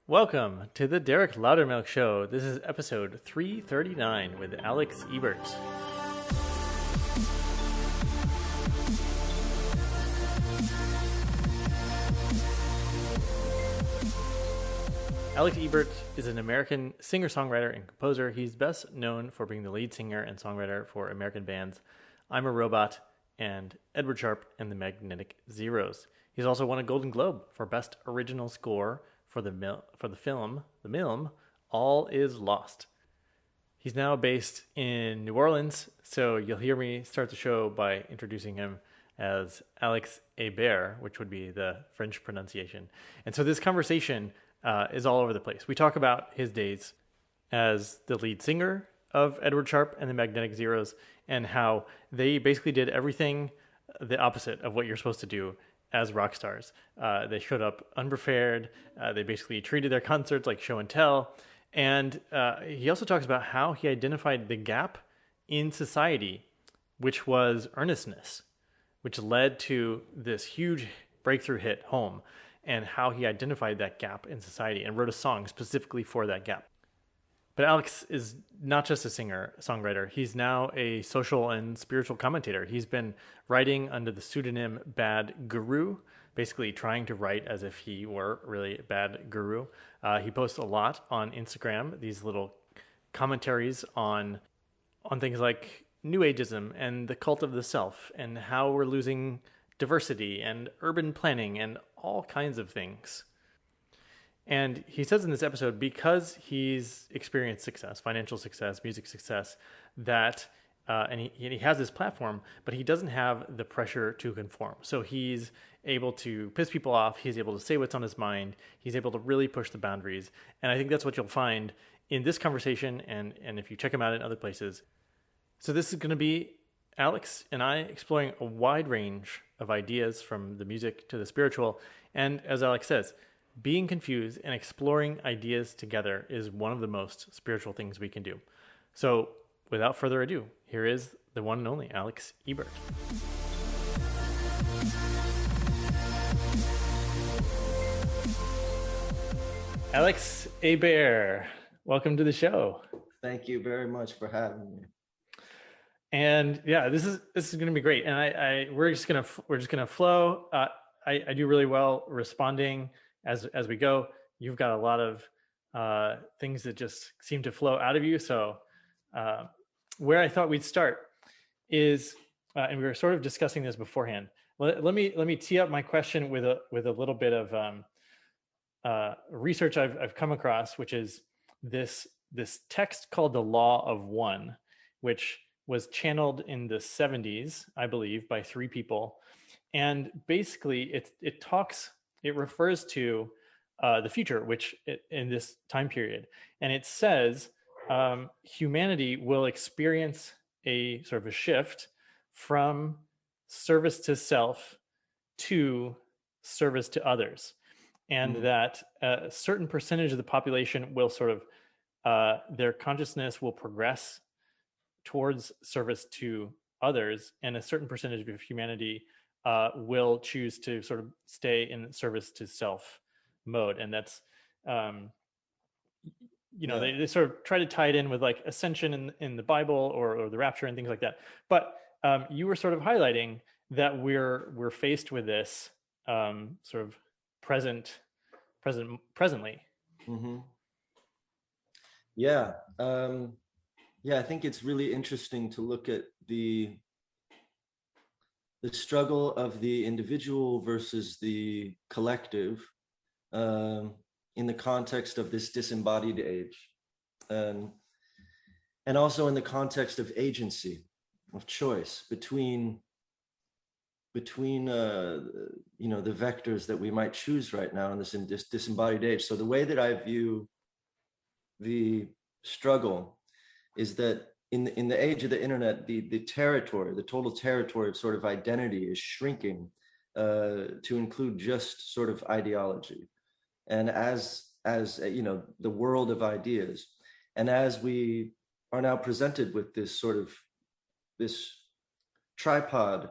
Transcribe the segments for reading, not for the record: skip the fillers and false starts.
Welcome to the Derek Loudermilk Show. This is episode 339 with Alex Ebert. Alex Ebert is an American singer-songwriter and composer. He's best known for being the lead singer and songwriter for American bands I'm a Robot and Edward Sharpe and the Magnetic Zeros. He's also won a Golden Globe for Best Original Score for the film The Milm, All Is Lost. He's now based in New Orleans, so you'll hear me start the show by introducing him as Alex Ebert, which would be the French pronunciation. And so this conversation is all over the place. We talk about his days as the lead singer of Edward Sharpe and the Magnetic Zeros and how they basically did everything the opposite of what you're supposed to do as rock stars. They showed up unprepared. They basically treated their concerts like show and tell. And he also talks about how he identified the gap in society, which was earnestness, which led to this huge breakthrough hit, Home, and how he identified that gap in society and wrote a song specifically for that gap. But Alex is not just a singer, songwriter. He's now a social and spiritual commentator. He's been writing under the pseudonym Bad Guru, basically trying to write as if he were really a bad guru. He posts a lot on Instagram, these little commentaries on things like New Ageism and the cult of the self and how we're losing diversity and urban planning and all kinds of things. And he says in this episode, because he's experienced success, financial success, music success, that, and he has this platform, but he doesn't have the pressure to conform. So he's able to piss people off. He's able to say what's on his mind. He's able to really push the boundaries. And I think that's what you'll find in this conversation and if you check him out in other places. So this is going to be Alex and I exploring a wide range of ideas from the music to the spiritual. And as Alex says, being confused and exploring ideas together is one of the most spiritual things we can do. So, without further ado, here is the one and only Alex Ebert. Alex Ebert, welcome to the show. Thank you very much for having me. And yeah, this is going to be great. And we're just gonna flow. I do really well responding as we go. You've got a lot of things that just seem to flow out of you. So where I thought we'd start is, and we were sort of discussing this beforehand. Let me tee up my question with a little bit of research I've come across, which is this text called the Law of One, which was channeled in the 70s, I believe, by three people. And basically it refers to the future, which in this time period. And it says humanity will experience a sort of a shift from service to self to service to others. And that a certain percentage of the population will sort of, their consciousness will progress towards service to others, and a certain percentage of humanity will choose to sort of stay in service to self mode. And that's, they sort of try to tie it in with like ascension in the Bible or the rapture and things like that. But you were sort of highlighting that we're faced with this sort of presently. Mm-hmm. Yeah. I think it's really interesting to look at the struggle of the individual versus the collective in the context of this disembodied age, and also in the context of agency, of choice between the vectors that we might choose right now in this disembodied age. So the way that I view the struggle is that in the age of the internet, the total territory of sort of identity is shrinking to include just sort of ideology. And as the world of ideas, and as we are now presented with this tripod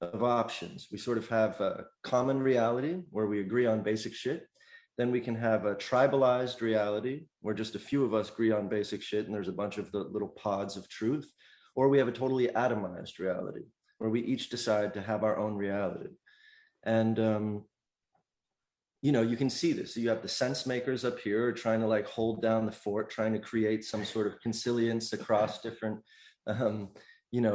of options. We sort of have a common reality where we agree on basic shit. Then we can have a tribalized reality where just a few of us agree on basic shit and there's a bunch of the little pods of truth. Or we have a totally atomized reality where we each decide to have our own reality. And, you can see this. So you have the sense makers up here trying to like hold down the fort, trying to create some sort of consilience across different,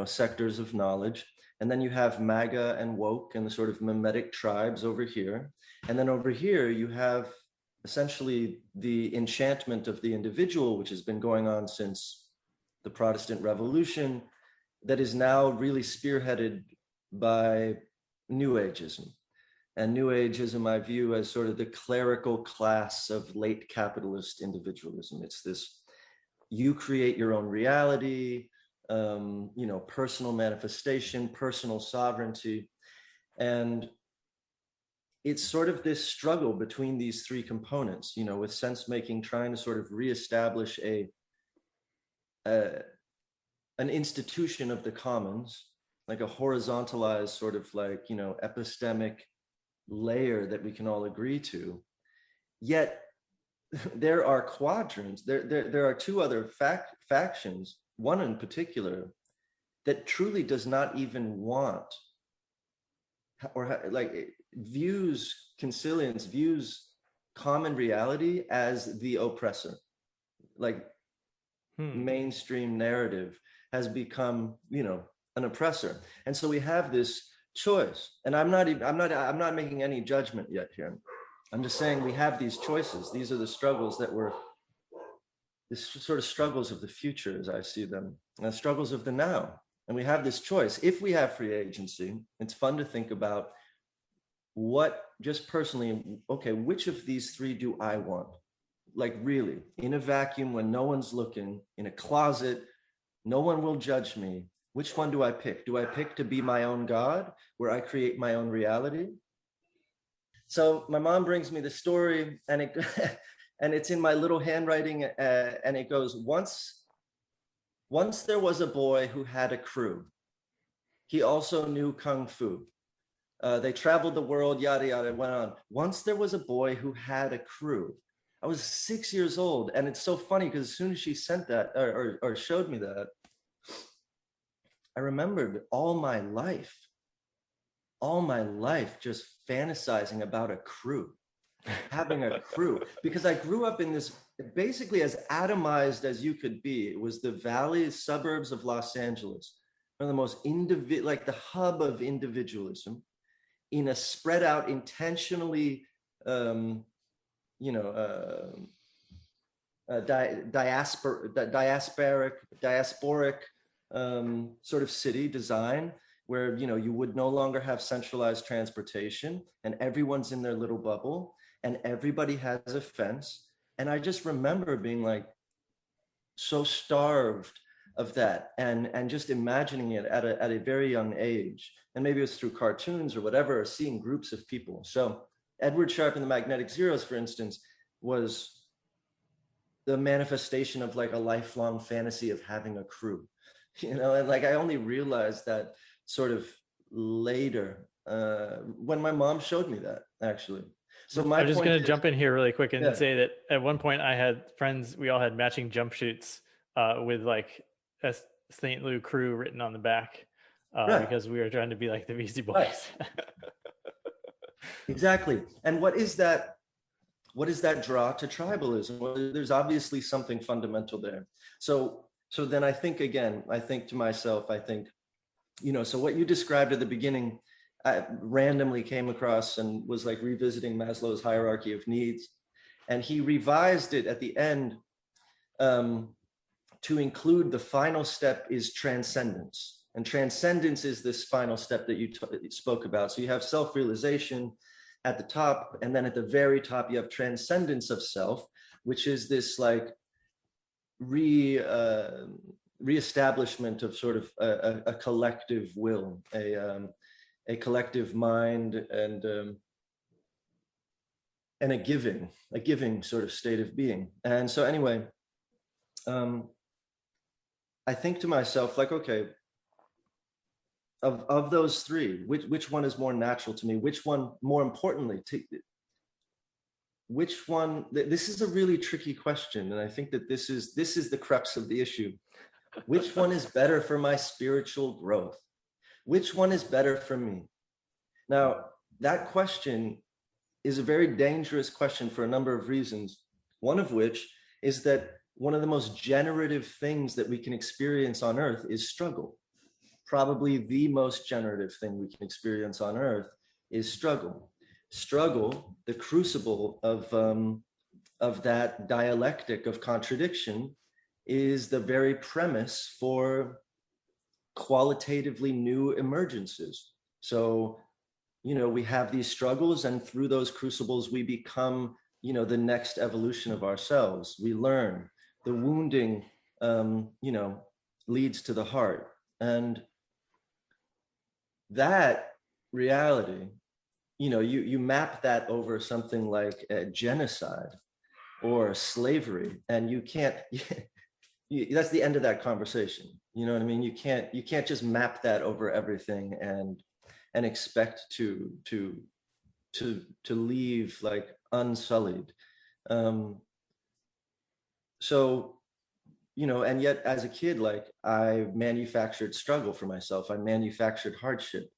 sectors of knowledge. And then you have MAGA and woke and the sort of mimetic tribes over here. And then over here, you have essentially the enchantment of the individual, which has been going on since the Protestant Revolution, that is now really spearheaded by New Ageism. And New Ageism, I view as sort of the clerical class of late capitalist individualism. It's this, you create your own reality, personal manifestation, personal sovereignty. And it's sort of this struggle between these three components, with sense making trying to sort of reestablish an institution of the commons, like a horizontalized sort of like, epistemic layer that we can all agree to. Yet there are quadrants, there are two other factions, one in particular that truly does not even want or like views consilience, views common reality as the oppressor. Like mainstream narrative has become, an oppressor. And so we have this choice. And I'm not making any judgment yet here. I'm just saying we have these choices. These are the struggles that we're, this sort of struggles of the future as I see them, and the struggles of the now. And we have this choice. If we have free agency, it's fun to think about what, just personally, okay, which of these three do I want? Like really, in a vacuum when no one's looking, in a closet, no one will judge me. Which one do I pick? Do I pick to be my own God, where I create my own reality? So my mom brings me the story, and it and it's in my little handwriting, and it goes, once there was a boy who had a crew. He also knew kung fu. They traveled the world, yada yada, went on. Once there was a boy who had a crew. I was 6 years old, and it's so funny because as soon as she sent that or showed me that, I remembered all my life just fantasizing about a crew, having a crew, because I grew up in this basically as atomized as you could be. It was the valley suburbs of Los Angeles, one of the most like the hub of individualism in a spread out, intentionally, diasporic sort of city design, where you would no longer have centralized transportation and everyone's in their little bubble and everybody has a fence. And I just remember being like so starved of that, and just imagining it at a very young age. And maybe it was through cartoons or whatever, or seeing groups of people. So Edward Sharpe and the Magnetic Zeros, for instance, was the manifestation of like a lifelong fantasy of having a crew, and like I only realized that sort of later, when my mom showed me that, actually. So I'm just going to jump in here really quick and say that at one point I had friends, we all had matching jumpsuits with like a St. Louis crew written on the back, right, because we were trying to be like the Beastie Boys. Right. Exactly. And what is that draw to tribalism? Well, there's obviously something fundamental there. So then I think to myself, so what you described at the beginning, I randomly came across and was like revisiting Maslow's hierarchy of needs. And he revised it at the end to include the final step is transcendence. And transcendence is this final step that you spoke about. So you have self-realization at the top, and then at the very top, you have transcendence of self, which is this like reestablishment of sort of a collective will, a collective mind, and a giving sort of state of being. And so anyway, I think to myself, like, okay, of those three, which one is more natural to me? Which one, more importantly, which one? This is a really tricky question, and I think that this is the crux of the issue. Which one is better for my spiritual growth? Which one is better for me? Now, that question is a very dangerous question for a number of reasons. One of which is that one of the most generative things that we can experience on earth is struggle. Probably the most generative thing we can experience on earth is struggle. Struggle, the crucible of that dialectic of contradiction, is the very premise for qualitatively new emergences. So, we have these struggles, and through those crucibles, we become, the next evolution of ourselves. We learn. The wounding, leads to the heart. And that reality, you map that over something like genocide or slavery, and you can't, that's the end of that conversation. You know what I mean? You can't just map that over everything and expect to leave like unsullied. So, and yet as a kid, like, I manufactured struggle for myself. I manufactured hardship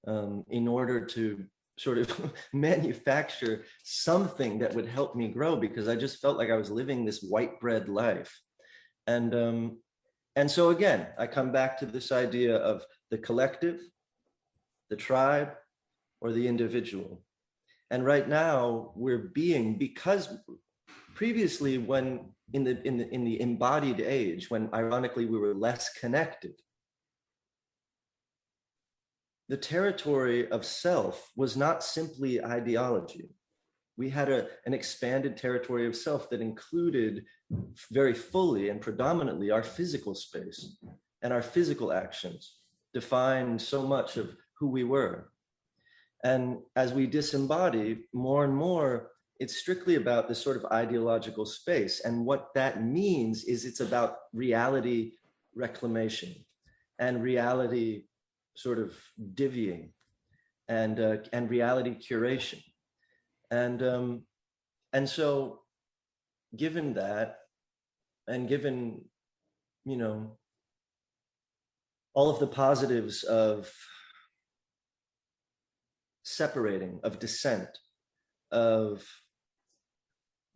in order to sort of manufacture something that would help me grow, because I just felt like I was living this white bread life. And so again, I come back to this idea of the collective, the tribe, or the individual. And right now because previously, when in the embodied age, when ironically we were less connected, the territory of self was not simply ideology. We had an expanded territory of self that included very fully and predominantly our physical space, and our physical actions defined so much of who we were. And as we disembody more and more, it's strictly about this sort of ideological space. And what that means is it's about reality reclamation and reality sort of divvying and reality curation. And so given that, and given, all of the positives of separating, of dissent, of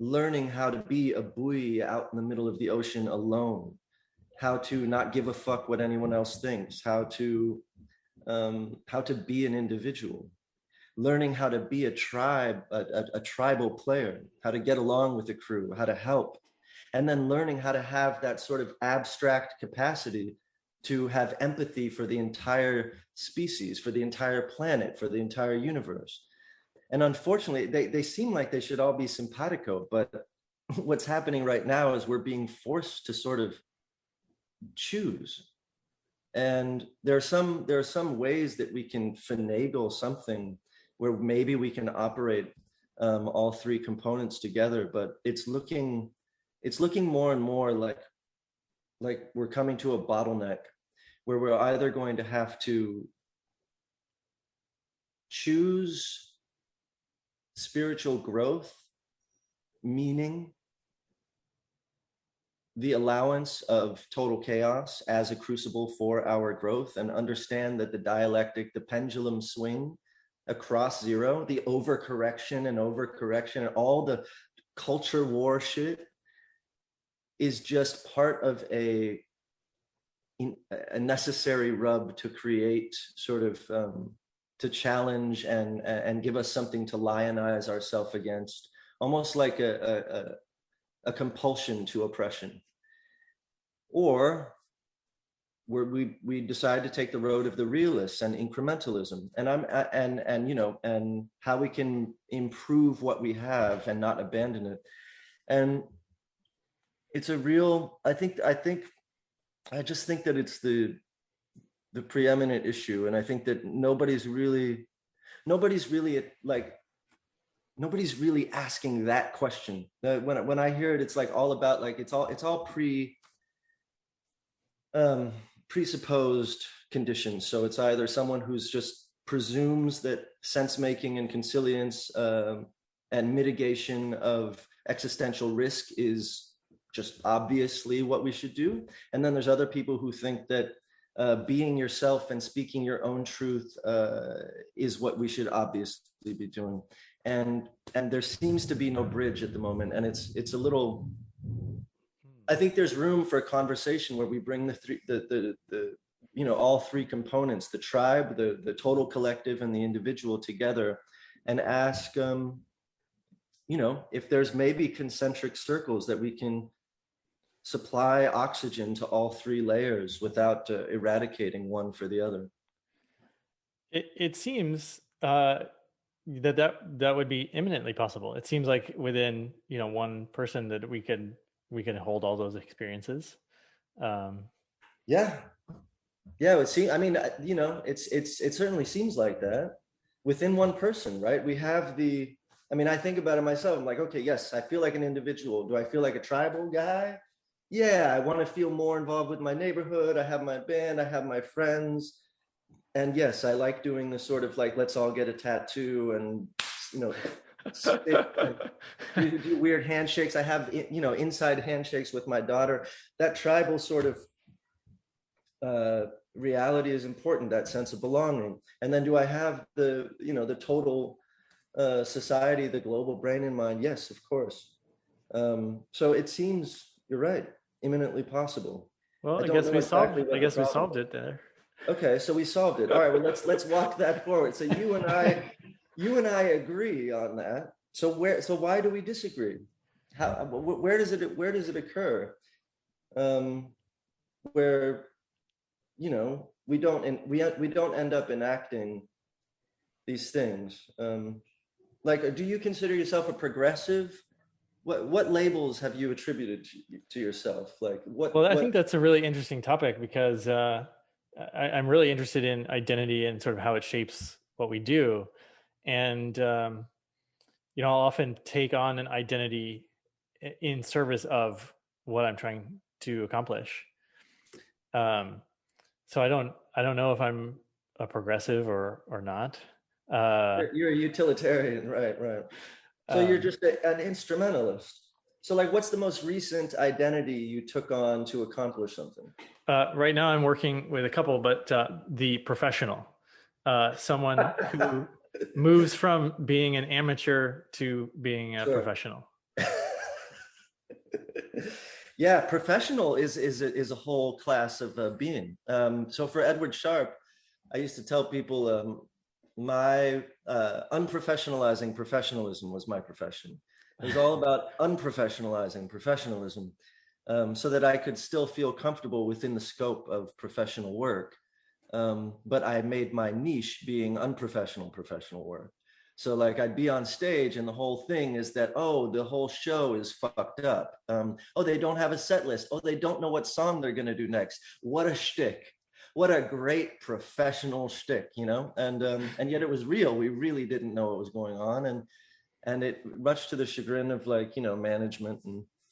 learning how to be a buoy out in the middle of the ocean alone, how to not give a fuck what anyone else thinks, how to be an individual, learning how to be a tribe, a tribal player, how to get along with the crew, how to help, and then learning how to have that sort of abstract capacity to have empathy for the entire species, for the entire planet, for the entire universe. And unfortunately, they seem like they should all be simpatico, but what's happening right now is we're being forced to sort of choose. And there are some ways that we can finagle something where maybe we can operate all three components together, but it's looking more and more like we're coming to a bottleneck where we're either going to have to choose spiritual growth, meaning the allowance of total chaos as a crucible for our growth, and understand that the dialectic, the pendulum swing across zero, the overcorrection and all the culture war shit is just part of a necessary rub to create sort of to challenge and give us something to lionize ourselves against, almost like a compulsion to oppression. Or where we decide to take the road of the realists and incrementalism, and how we can improve what we have and not abandon it. And it's a real, I just think that it's the preeminent issue. And I think that nobody's really asking that question. When I hear it, it's like all about like, it's all presupposed conditions. So it's either someone who's just presumes that sense making and consilience and mitigation of existential risk is just obviously what we should do. And then there's other people who think that being yourself and speaking your own truth is what we should obviously be doing. And there seems to be no bridge at the moment. And it's a little, I think there's room for a conversation where we bring the all three components, the tribe, the total collective, and the individual together, and ask, if there's maybe concentric circles that we can supply oxygen to all three layers without eradicating one for the other. It seems that would be imminently possible. It seems like within one person that we can hold all those experiences. Yeah, it seems. I mean, it certainly seems like that within one person, right? We have the. I mean, I think about it myself. I'm like, okay, yes, I feel like an individual. Do I feel like a tribal guy? Yeah, I want to feel more involved with my neighborhood. I have my band. I have my friends. And yes, I like doing the sort of like, let's all get a tattoo and, do weird handshakes. I have, inside handshakes with my daughter. That tribal sort of reality is important, that sense of belonging. And then do I have the total society, the global brain in mind? Yes, of course. So it seems, you're right, imminently possible. Well, I guess we solved it there. Okay, so we solved it. All right, well, let's walk that forward. So you and I agree on that. So why do we disagree? Where does it occur? Where we don't end up enacting these things. Like, do you consider yourself a progressive? What labels have you attributed to yourself? Like what? Well, I think that's a really interesting topic because I'm really interested in identity and sort of how it shapes what we do. And, I'll often take on an identity in service of what I'm trying to accomplish. So I don't know if I'm a progressive or not. You're a utilitarian, right? So you're just an instrumentalist. So like, what's the most recent identity you took on to accomplish something? Right now I'm working with a couple, but the professional, someone who moves from being an amateur to being a professional. Yeah, professional is a whole class of being. So for Edward Sharp, I used to tell people my unprofessionalizing professionalism was my profession. It was all about unprofessionalizing professionalism, so that I could still feel comfortable within the scope of professional work. But I made my niche being unprofessional professional work. So like I'd be on stage and the whole thing is that, oh, the whole show is fucked up. Oh, they don't have a set list. Oh, they don't know what song they're going to do next. What a shtick. What a great professional shtick, and yet it was real. We really didn't know what was going on. And it, much to the chagrin of management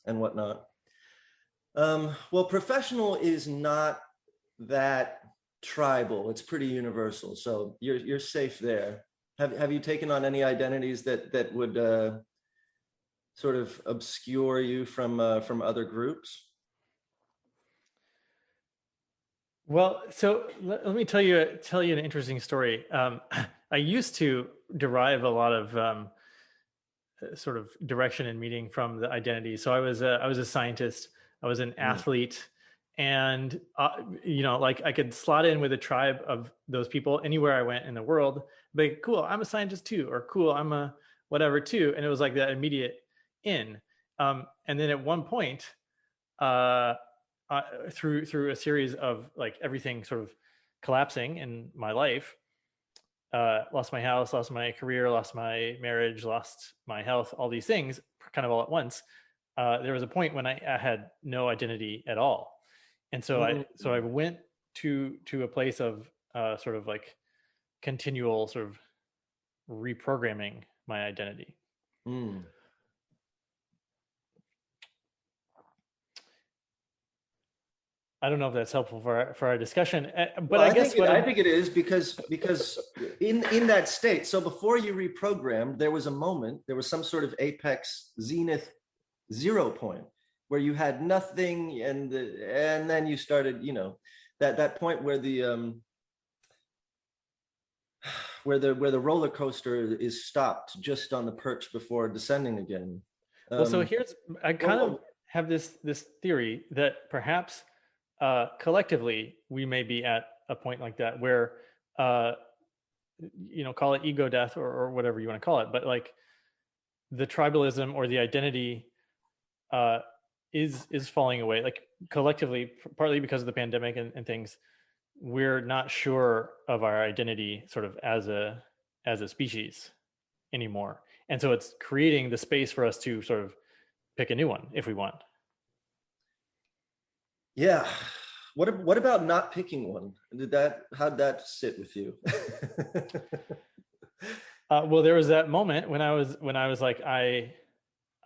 and whatnot. Well, professional is not that tribal. It's pretty universal. So you're safe there. Have you taken on any identities that would sort of obscure you from other groups? Well, so let me tell you an interesting story. I used to derive a lot of sort of direction and meaning from the identity. So I was a scientist. I was an athlete, and like I could slot in with a tribe of those people anywhere I went in the world. Like, cool, I'm a scientist too, or cool, I'm a whatever too, and it was like that immediate in. And then at one point, through a series of like everything sort of collapsing in my life, lost my house, lost my career, lost my marriage, lost my health, all these things kind of all at once. There was a point when I had no identity at all. And so I went to a place of sort of like continual sort of reprogramming my identity. I don't know if that's helpful for our discussion, but Well, I guess what I I'm think it is because in that state. So before you reprogrammed, there was a moment, there was some sort of apex zenith 0 point where you had nothing, and then you started, that point where the roller coaster is stopped just on the perch before descending again. well, so Um, here's I kind of well, have this theory that perhaps collectively we may be at a point like that where uh, call it ego death or whatever you want to call it, but like the tribalism or the identity uh, is falling away. Like collectively, partly because of the pandemic and things, we're not sure of our identity sort of as a species anymore, and so it's creating the space for us to sort of pick a new one if we want. yeah. What about not picking one? How'd that sit with you? Well, there was that moment when I was like I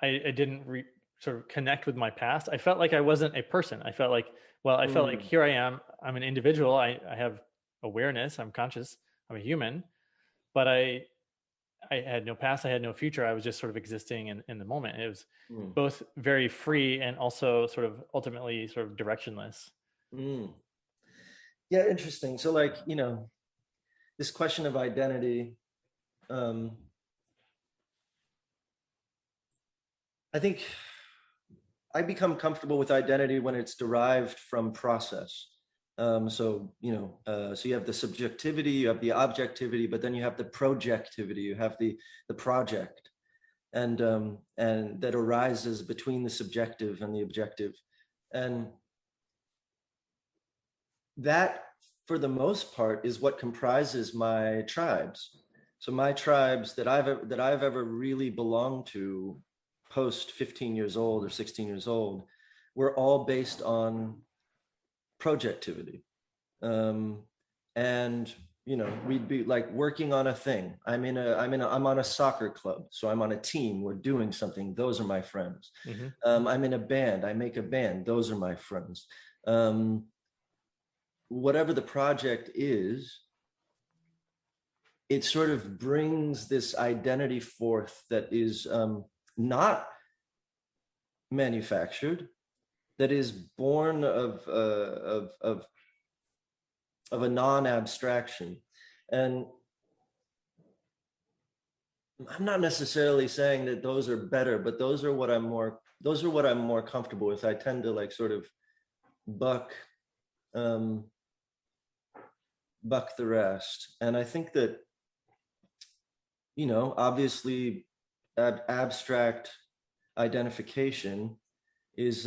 didn't sort of connect with my past. I felt like I wasn't a person. I felt like, well, I felt like Mm, here I am. I'm an individual. I have awareness. I'm conscious. I'm a human, but I had no past. I had no future. I was just sort of existing in the moment. It was mm, both very free and also sort of ultimately sort of directionless. mm. Yeah, interesting. So, like, this question of identity, um, I think I become comfortable with identity when it's derived from process. So you have the subjectivity, you have the objectivity, but then you have the projectivity, you have the project, and that arises between the subjective and the objective, and that, for the most part, is what comprises my tribes. So my tribes that I've ever really belonged to, post 15 years old or 16 years old, were all based on projectivity. Um, and we'd be like working on a thing. I'm on a soccer club, so I'm on a team. We're doing something. Those are my friends. Mm-hmm. I'm in a band. I make a band. Those are my friends. Um, Whatever the project is, it sort of brings this identity forth that is not manufactured, that is born of a non-abstraction. And I'm not necessarily saying that those are better, but those are what I'm more comfortable with. I tend to like sort of buck um, buck the rest. And I think that, obviously abstract identification is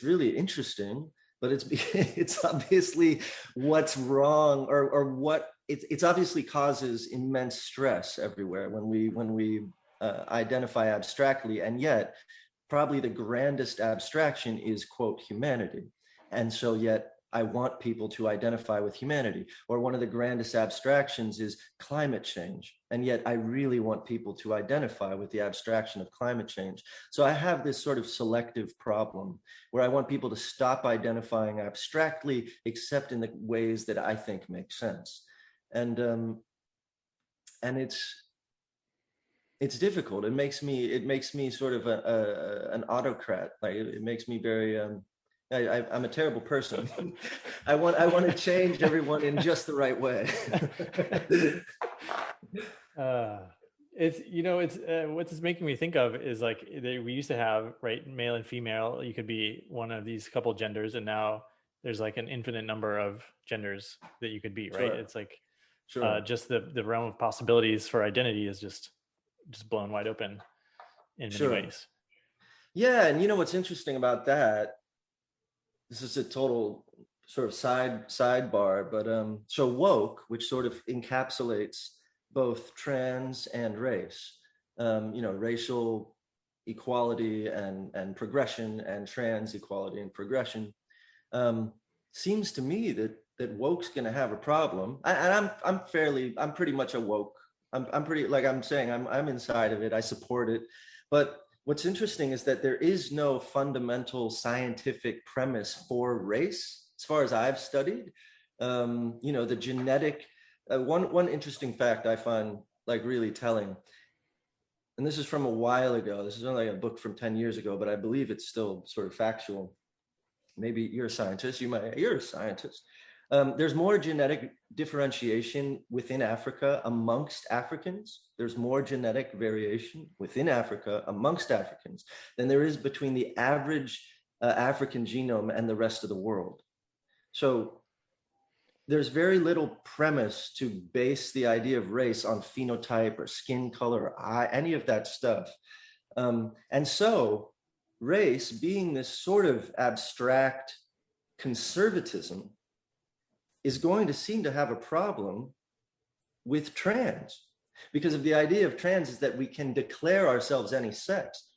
really interesting, but it's it's obviously what's wrong, or what it's obviously causes immense stress everywhere when we identify abstractly, and yet probably the grandest abstraction is, quote, humanity. And so yet I want people to identify with humanity. Or one of the grandest abstractions is climate change. And yet I really want people to identify with the abstraction of climate change. So I have this sort of selective problem where I want people to stop identifying abstractly, except in the ways that I think make sense. And it's difficult. It makes me sort of an autocrat. Like it makes me very I'm a terrible person. I want to change everyone in just the right way. uh, it's it's what it's making me think of is like we used to have, right, male and female. You could be one of these couple genders, and now there's like an infinite number of genders that you could be, right? Sure, It's like sure. just the realm of possibilities for identity is just blown wide open in many Sure. ways. Yeah, and what's interesting about that, this is a total sort of sidebar, but so woke, which sort of encapsulates both trans and race, racial equality and progression, and trans equality and progression, um, seems to me that woke's going to have a problem. And I'm pretty much a woke. I'm pretty, like I'm saying, I'm inside of it. I support it, but what's interesting is that there is no fundamental scientific premise for race, as far as I've studied. The genetic, one interesting fact I find like really telling, and this is from a while ago. This is only a book from 10 years ago, but I believe it's still sort of factual. Maybe you're a scientist. You're a scientist. There's more genetic differentiation within Africa amongst Africans. There's more genetic variation within Africa amongst Africans than there is between the average African genome and the rest of the world. So there's very little premise to base the idea of race on phenotype or skin color or eye, any of that stuff. And so race, being this sort of abstract conservatism, is going to seem to have a problem with trans, because of the idea of trans is that we can declare ourselves any sex.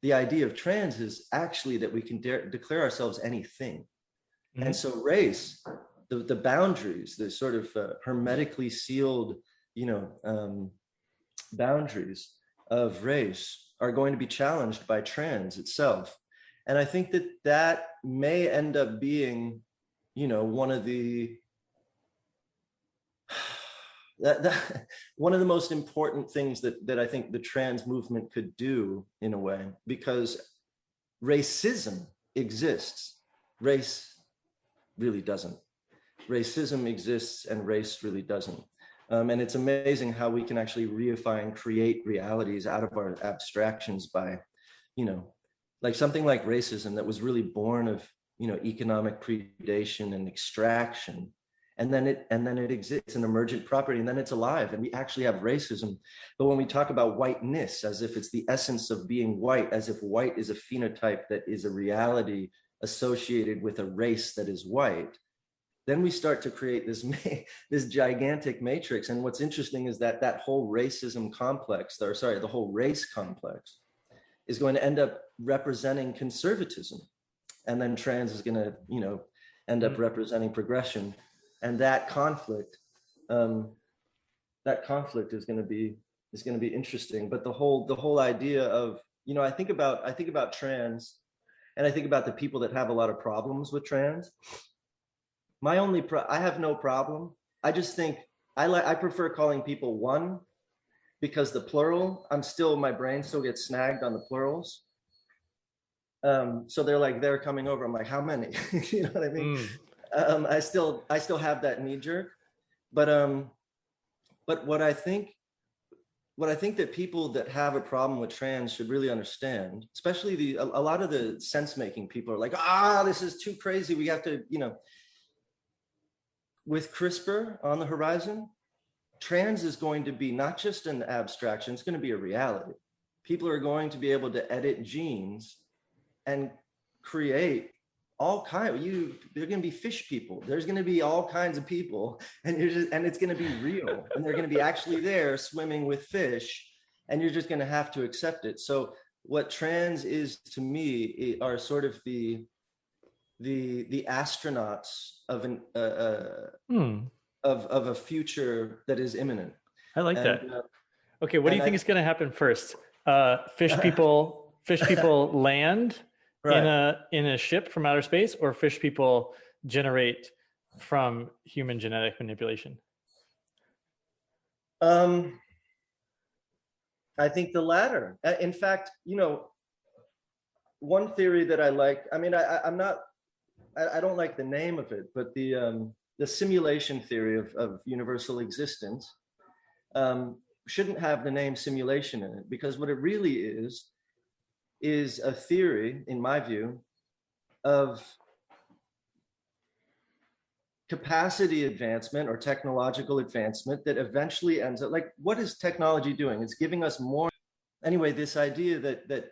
The idea of trans is actually that we can declare ourselves anything. Mm-hmm. And so race, the boundaries, the sort of hermetically sealed, boundaries of race are going to be challenged by trans itself. And I think that may end up being, one of the one of the most important things that I think the trans movement could do in a way, because racism exists. Race really doesn't. Racism exists and race really doesn't. And it's amazing how we can actually reify and create realities out of our abstractions by, like something like racism that was really born of, economic predation and extraction. And then it exists, an emergent property, and then it's alive, and we actually have racism. But when we talk about whiteness as if it's the essence of being white, as if white is a phenotype that is a reality associated with a race that is white, then we start to create this gigantic matrix. And what's interesting is that whole racism complex, the whole race complex, is going to end up representing conservatism, and then trans is going to end up representing progression. And that conflict is going to be interesting. But the whole idea of, I think about trans, and I think about the people that have a lot of problems with trans. I have no problem. I just think I prefer calling people one, because the plural, my brain still gets snagged on the plurals. So they're coming over. I'm like, how many? You know what I mean? I still have that knee jerk, but what I think that people that have a problem with trans should really understand, especially a lot of the sense making people are like, this is too crazy. We have to, with CRISPR on the horizon, trans is going to be not just an abstraction, it's going to be a reality. People are going to be able to edit genes and create all kinds. They're going to be fish people. There's going to be all kinds of people, and it's going to be real, and they're going to be actually there swimming with fish, and you're just going to have to accept it. So what trans is to me are sort of the astronauts of of a future that is imminent. I like that. Okay, what do you think is going to happen first? Fish people land right in a ship from outer space, or fish people generate from human genetic manipulation? I think the latter. In fact, one theory that I like, I don't like the name of it, but the simulation theory of universal existence shouldn't have the name simulation in it, because what it really is a theory, in my view, of capacity advancement or technological advancement that eventually ends up, like, what is technology doing? It's giving us more. Anyway, this idea that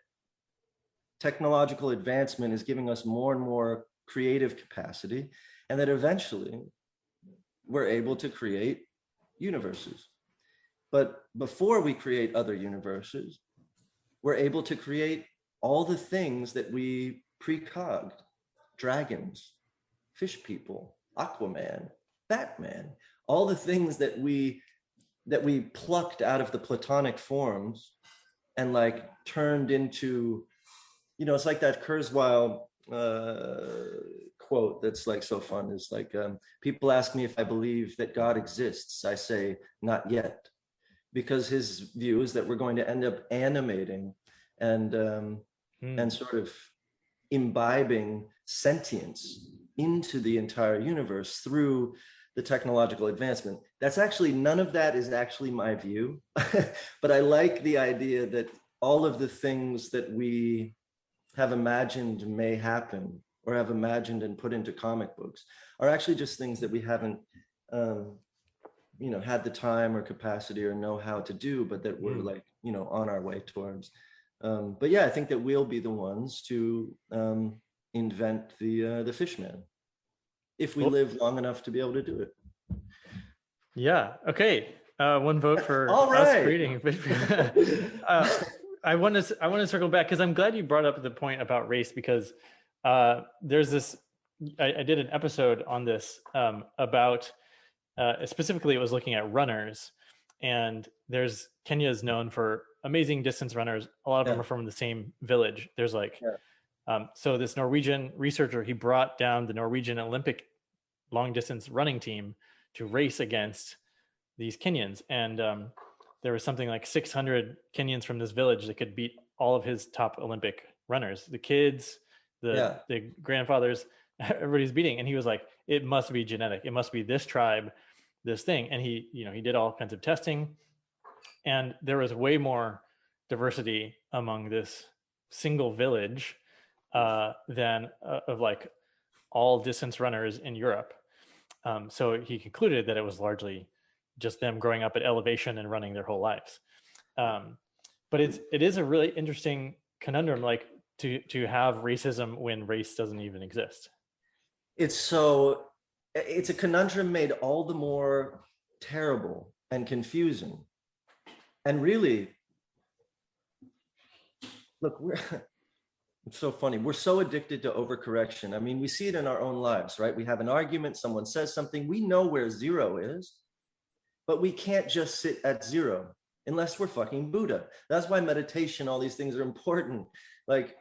technological advancement is giving us more and more creative capacity, and that eventually we're able to create universes. But before we create other universes, we're able to create all the things that we precogged: dragons, fish people, Aquaman, Batman, all the things that we plucked out of the Platonic forms and like turned into, it's like that Kurzweil quote that's like so fun, is like, people ask me if I believe that God exists. I say, not yet, because his view is that we're going to end up animating and sort of imbibing sentience into the entire universe through the technological advancement. That's actually, none of that is actually my view, but I like the idea that all of the things that we have imagined may happen, or have imagined and put into comic books, are actually just things that we haven't had the time or capacity or know how to do, but that we're like, on our way towards. But yeah, I think that we'll be the ones to invent the fishman, if we live long enough to be able to do it. Yeah. Okay. One vote for All us right. creating. I want to circle back, because I'm glad you brought up the point about race, because there's this. I did an episode on this about specifically, it was looking at runners, and Kenya is known for amazing distance runners. A lot of them are from the same village. There's like, so this Norwegian researcher, he brought down the Norwegian Olympic long distance running team to race against these Kenyans, and there was something like 600 Kenyans from this village that could beat all of his top Olympic runners. The kids, the grandfathers, everybody's beating, and he was like, it must be genetic. It must be this tribe, this thing. And he did all kinds of testing, and there was way more diversity among this single village than of like all distance runners in Europe. So he concluded that it was largely just them growing up at elevation and running their whole lives. But it is a really interesting conundrum, like to have racism when race doesn't even exist. It's a conundrum made all the more terrible and confusing. And really, look, it's so funny. We're so addicted to overcorrection. I mean, we see it in our own lives, right? We have an argument, someone says something, we know where zero is, but we can't just sit at zero unless we're fucking Buddha. That's why meditation, all these things are important. Like,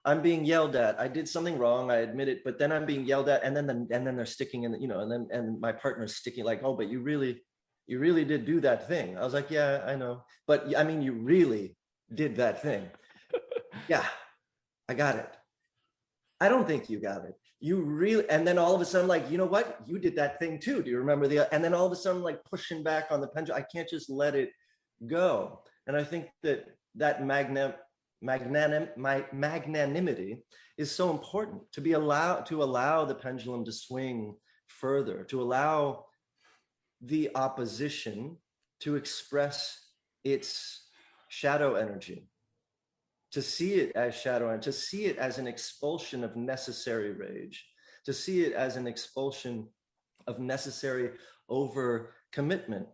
I'm being yelled at. I did something wrong. I admit it, but then I'm being yelled at, and then they're sticking in, and my partner's sticking like, oh, but you really did do that thing. I was like, yeah, I know, but I mean, you really did that thing. Yeah, I got it. I don't think you got it. You really, and then all of a sudden, like, you know what? You did that thing too. Do you remember and then all of a sudden, like pushing back on the pendulum. I can't just let it go. And I think that magnanimity is so important, to allow the pendulum to swing further, to allow the opposition to express its shadow energy, to see it as shadow, and to see it as an expulsion of necessary rage, to see it as an expulsion of necessary over commitment,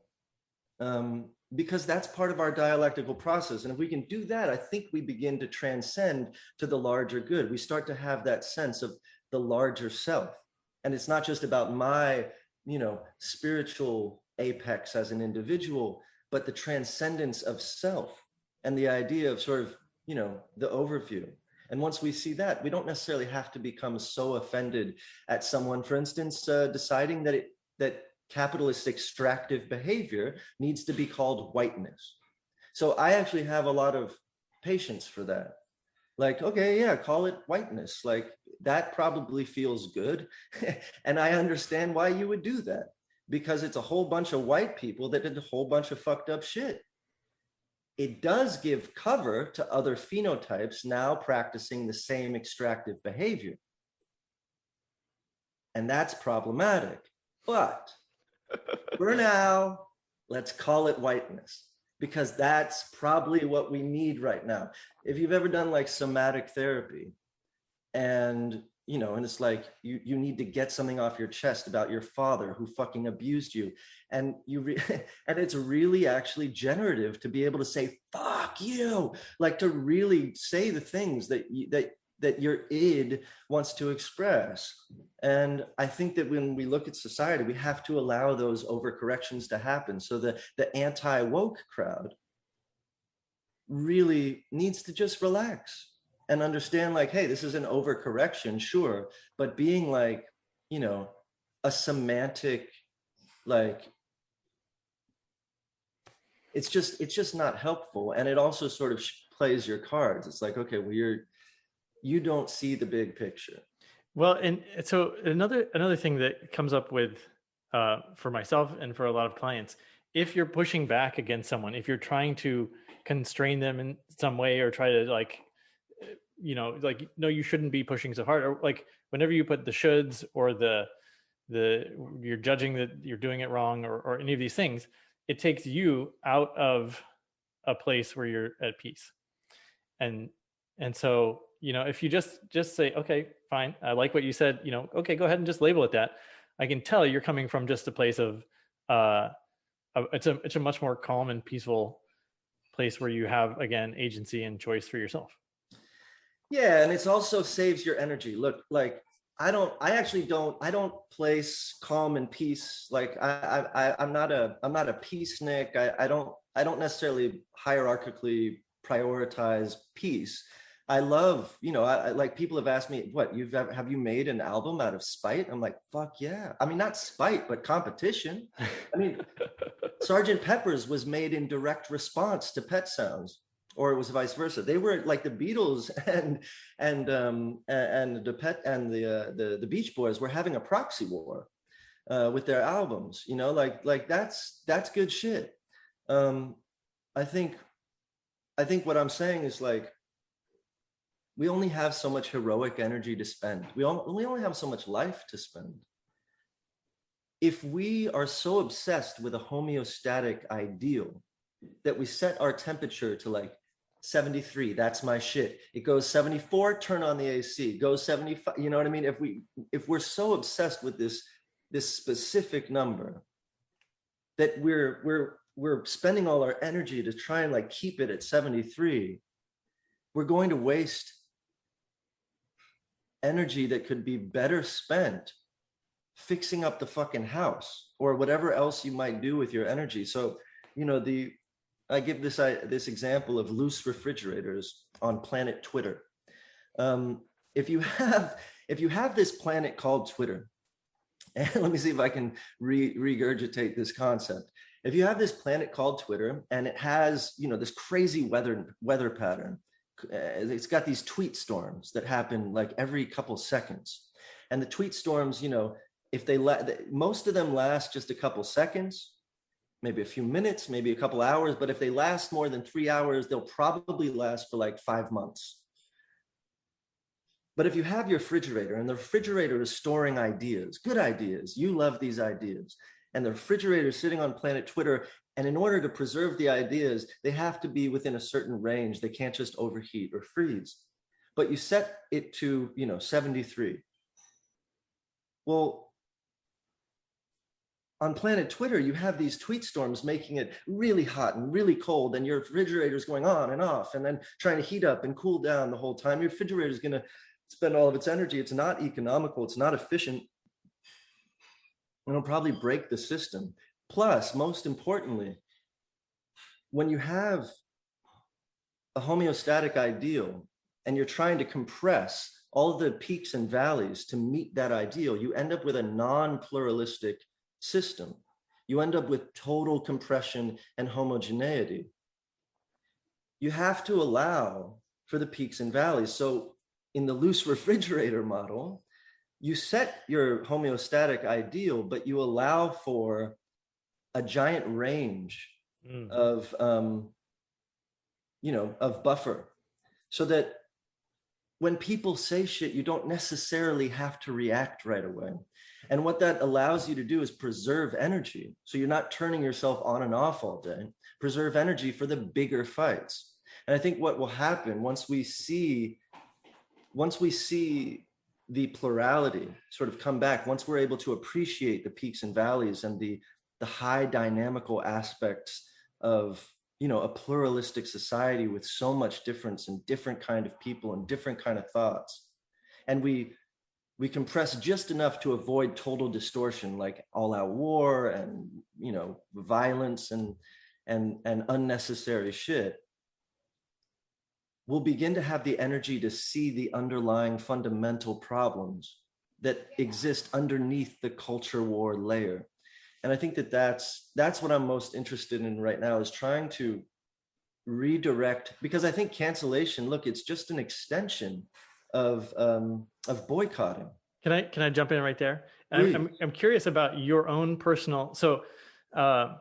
because that's part of our dialectical process. And if we can do that, I think we begin to transcend to the larger good. We start to have that sense of the larger self. And it's not just about my, spiritual apex as an individual, but the transcendence of self and the idea of sort of, the overview. And once we see that, we don't necessarily have to become so offended at someone, for instance, deciding that capitalist extractive behavior needs to be called whiteness. So I actually have a lot of patience for that. Like, okay, yeah, call it whiteness. Like, that probably feels good. And I understand why you would do that, because it's a whole bunch of white people that did a whole bunch of fucked up shit. It does give cover to other phenotypes now practicing the same extractive behavior. And that's problematic. But for now, let's call it whiteness, because that's probably what we need right now. If you've ever done like somatic therapy, and and it's like you need to get something off your chest about your father who fucking abused you, and and it's really actually generative to be able to say fuck you, like to really say the things that your id wants to express. And I think that when we look at society, we have to allow those overcorrections to happen. So the anti-woke crowd, really needs to just relax and understand, like, hey, this is an overcorrection, sure, but being like, you know, a semantic, like, it's just not helpful. And it also sort of plays your cards. It's like, okay, well, you don't see the big picture. Well, and so another thing that comes up with for myself and for a lot of clients, if you're pushing back against someone, if you're trying to constrain them in some way or try to like, like, no, you shouldn't be pushing so hard, or like whenever you put the shoulds or the you're judging that you're doing it wrong, or any of these things, it takes you out of a place where you're at peace. And so, if you just say, okay, fine, I like what you said, okay, go ahead and just label it that. I can tell you're coming from just a place of uh it's a much more calm and peaceful place where you have, again, agency and choice for yourself. Yeah, and it's also saves your energy. Look, like, I don't place calm and peace. Like, I'm not a peacenik. I don't necessarily hierarchically prioritize peace. I love, like, people have asked me, what, have you made an album out of spite? I'm like, fuck yeah. I mean, not spite, but competition. I mean, Sergeant Pepper's was made in direct response to Pet Sounds, or it was vice versa. They were like the Beatles and the Pet and the Beach Boys were having a proxy war with their albums. Like that's good shit. I think what I'm saying is, like, we only have so much heroic energy to spend. We only have so much life to spend. If we are so obsessed with a homeostatic ideal that we set our temperature to like 73, that's my shit. It goes 74, turn on the AC. Goes 75, you know what I mean? If we're so obsessed with this specific number that we're spending all our energy to try and like keep it at 73, we're going to waste energy that could be better spent fixing up the fucking house or whatever else you might do with your energy. So, I give this example of loose refrigerators on planet Twitter. If you have this planet called Twitter, and let me see if I can regurgitate this concept. If you have this planet called Twitter and it has, this crazy weather pattern, it's got these tweet storms that happen like every couple seconds, and the tweet storms, if most of them last just a couple seconds, maybe a few minutes, maybe a couple hours, but if they last more than 3 hours, they'll probably last for like 5 months. But if you have your refrigerator and the refrigerator is storing ideas, good ideas, you love these ideas, and the refrigerator is sitting on planet Twitter, and in order to preserve the ideas, they have to be within a certain range. They can't just overheat or freeze. But you set it to, 73. Well, on planet Twitter, you have these tweet storms making it really hot and really cold, and your refrigerator is going on and off and then trying to heat up and cool down the whole time. Your refrigerator is going to spend all of its energy. It's not economical. It's not efficient. It'll probably break the system. Plus, most importantly, when you have a homeostatic ideal and you're trying to compress all of the peaks and valleys to meet that ideal, you end up with a non-pluralistic system. You end up with total compression and homogeneity. You have to allow for the peaks and valleys. So in the loose refrigerator model, you set your homeostatic ideal, but you allow for a giant range of buffer, so that when people say shit, you don't necessarily have to react right away. And what that allows you to do is preserve energy. So you're not turning yourself on and off all day. Preserve energy for the bigger fights. And I think what will happen once we see the plurality sort of come back, once we're able to appreciate the peaks and valleys and the high dynamical aspects of, a pluralistic society with so much difference and different kind of people and different kind of thoughts, and we compress just enough to avoid total distortion, like all-out war and violence and unnecessary shit. will begin to have the energy to see the underlying fundamental problems that exist underneath the culture war layer. And I think that that's what I'm most interested in right now, is trying to redirect, because I think cancellation, look, it's just an extension of boycotting. Can I jump in right there? Please. I'm curious about your own personal. So uh,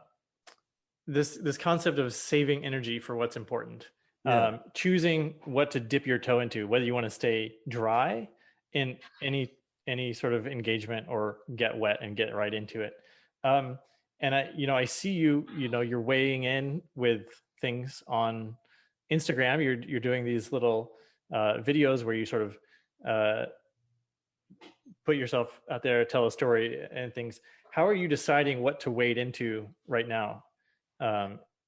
this concept of saving energy for what's important, Yeah. choosing what to dip your toe into, whether you want to stay dry in any sort of engagement or get wet and get right into it. And I see you're weighing in with things on Instagram. You're doing these little videos where you sort of uh, put yourself out there, tell a story and things. How are you deciding what to wade into right now?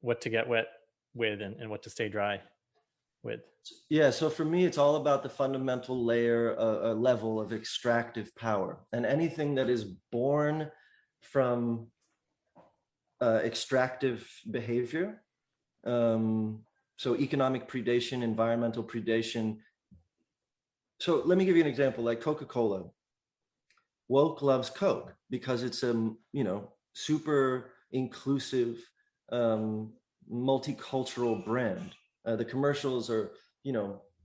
What to get wet with and what to stay dry with? Yeah, so for me, it's all about the fundamental layer, level of extractive power. And anything that is born from extractive behavior, so economic predation, environmental predation. So let me give you an example, like Coca-Cola. Woke loves Coke because it's a, super inclusive, multicultural brand. The commercials are,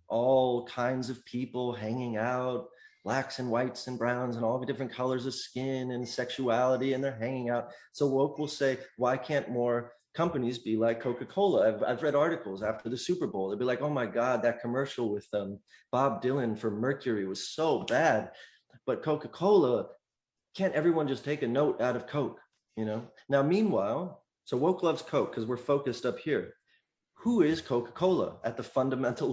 all kinds of people hanging out, blacks and whites and browns and all the different colors of skin and sexuality, and they're hanging out. So woke will say, why can't more companies be like Coca-Cola? I've read articles after the Super Bowl. They'd be like, oh my God, that commercial with Bob Dylan for Mercury was so bad. But Coca-Cola, can't everyone just take a note out of Coke? Now, meanwhile, so woke loves Coke because we're focused up here. Who is Coca-Cola at the fundamental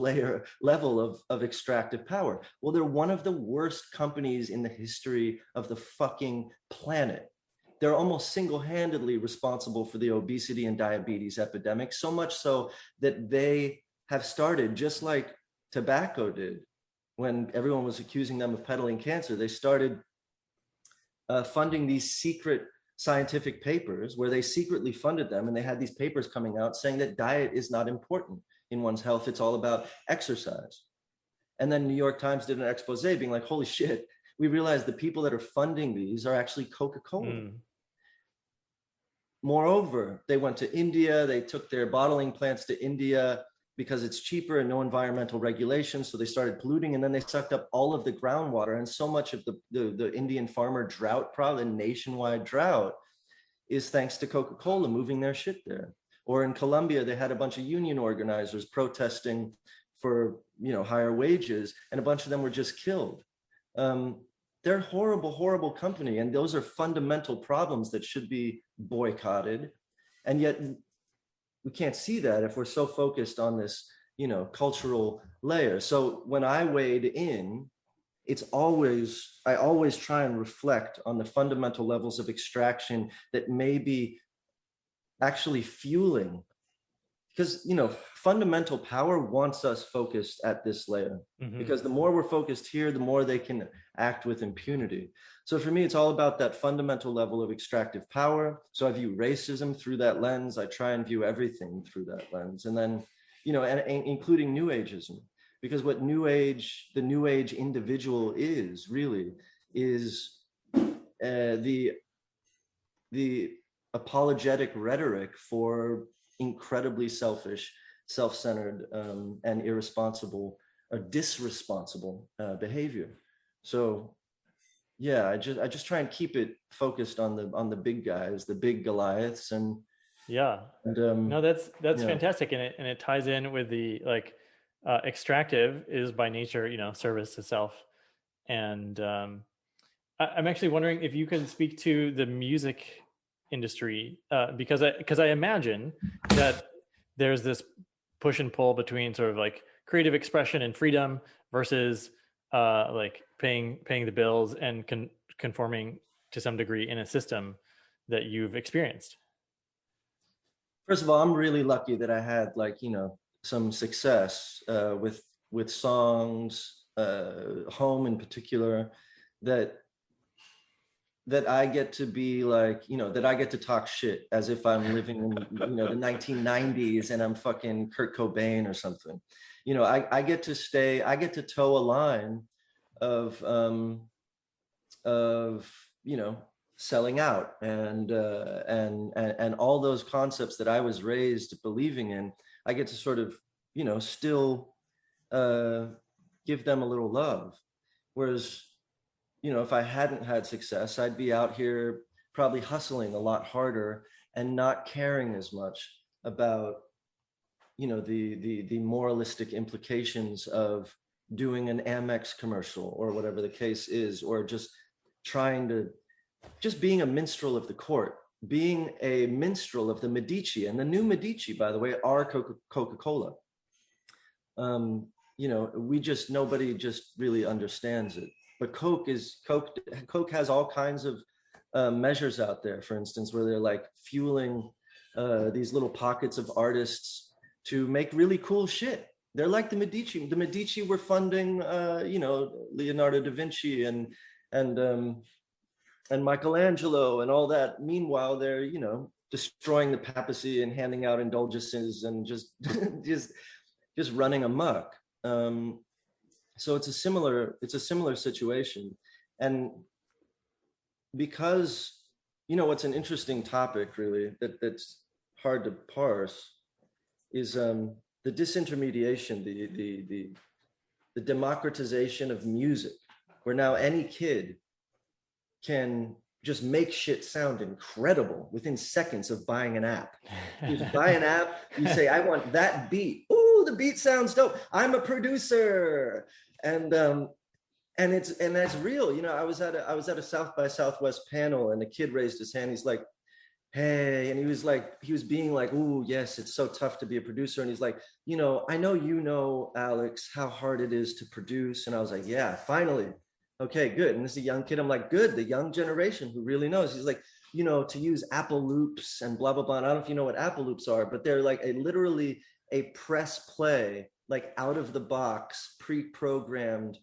level of extractive power? Well, they're one of the worst companies in the history of the fucking planet. They're almost single-handedly responsible for the obesity and diabetes epidemic, so much so that they have started, just like tobacco did when everyone was accusing them of peddling cancer, they started funding these secret scientific papers where they secretly funded them, and they had these papers coming out saying that diet is not important in one's health, it's all about exercise. And then New York Times did an expose being like, holy shit, we realized the people that are funding these are actually Coca-Cola. Moreover, they went to India, they took their bottling plants to India because it's cheaper and no environmental regulations, so they started polluting, and then they sucked up all of the groundwater, and so much of the Indian farmer drought problem, nationwide drought, is thanks to Coca-Cola moving their shit there. Or in Colombia, they had a bunch of union organizers protesting for higher wages, and a bunch of them were just killed. They're a horrible, horrible company, and those are fundamental problems that should be boycotted. And yet we can't see that if we're so focused on this, cultural layer. So when I wade in, I always try and reflect on the fundamental levels of extraction that may be actually fueling, because fundamental power wants us focused at this layer, because the more we're focused here, the more they can act with impunity. So for me, it's all about that fundamental level of extractive power. So I view racism through that lens. I try and view everything through that lens, and then and including New Ageism, because what the New Age individual is really is the apologetic rhetoric for incredibly selfish, self-centered, and irresponsible or disresponsible behavior. So yeah, I just try and keep it focused on the big guys, the big Goliaths, and Yeah. No, that's fantastic, and it ties in with the extractive is by nature, service to self, and I'm actually wondering if you can speak to the music industry, because I imagine that there's this push and pull between sort of like creative expression and freedom versus like paying the bills and conforming to some degree in a system that you've experienced. First of all, I'm really lucky that I had some success with songs, home in particular, that that I get to be like, that I get to talk shit as if I'm living in, the 1990s and I'm fucking Kurt Cobain or something. I get to toe a line of, of, selling out and all those concepts that I was raised believing in. I get to sort of, still give them a little love. Whereas, if I hadn't had success, I'd be out here probably hustling a lot harder and not caring as much about, the moralistic implications of doing an Amex commercial or whatever the case is, or just being a minstrel of the court, being a minstrel of the Medici. And the new Medici, by the way, are Coca-Cola. Nobody just really understands it. But Coke has all kinds of measures out there, for instance, where they're like fueling these little pockets of artists to make really cool shit. They're like the Medici. The Medici were funding, Leonardo da Vinci and Michelangelo and all that. Meanwhile, they're, destroying the papacy and handing out indulgences and just just running amok. So it's a similar situation. And because, what's an interesting topic really that's hard to parse is the disintermediation, the democratization of music, where now any kid can just make shit sound incredible within seconds of buying an app. You just buy an app, you say, I want that beat. Ooh, the beat sounds dope. I'm a producer. And that's real. I was at a South by Southwest panel and a kid raised his hand. He's like, hey, and he was being like, ooh, yes, it's so tough to be a producer. And he's like, I know, Alex, how hard it is to produce. And I was like, yeah, finally. Okay, good. And this is a young kid. I'm like, good, the young generation who really knows. He's like, to use Apple loops and blah, blah, blah. And I don't know if you know what Apple loops are, but they're like literally a press play, like out of the box, pre-programmed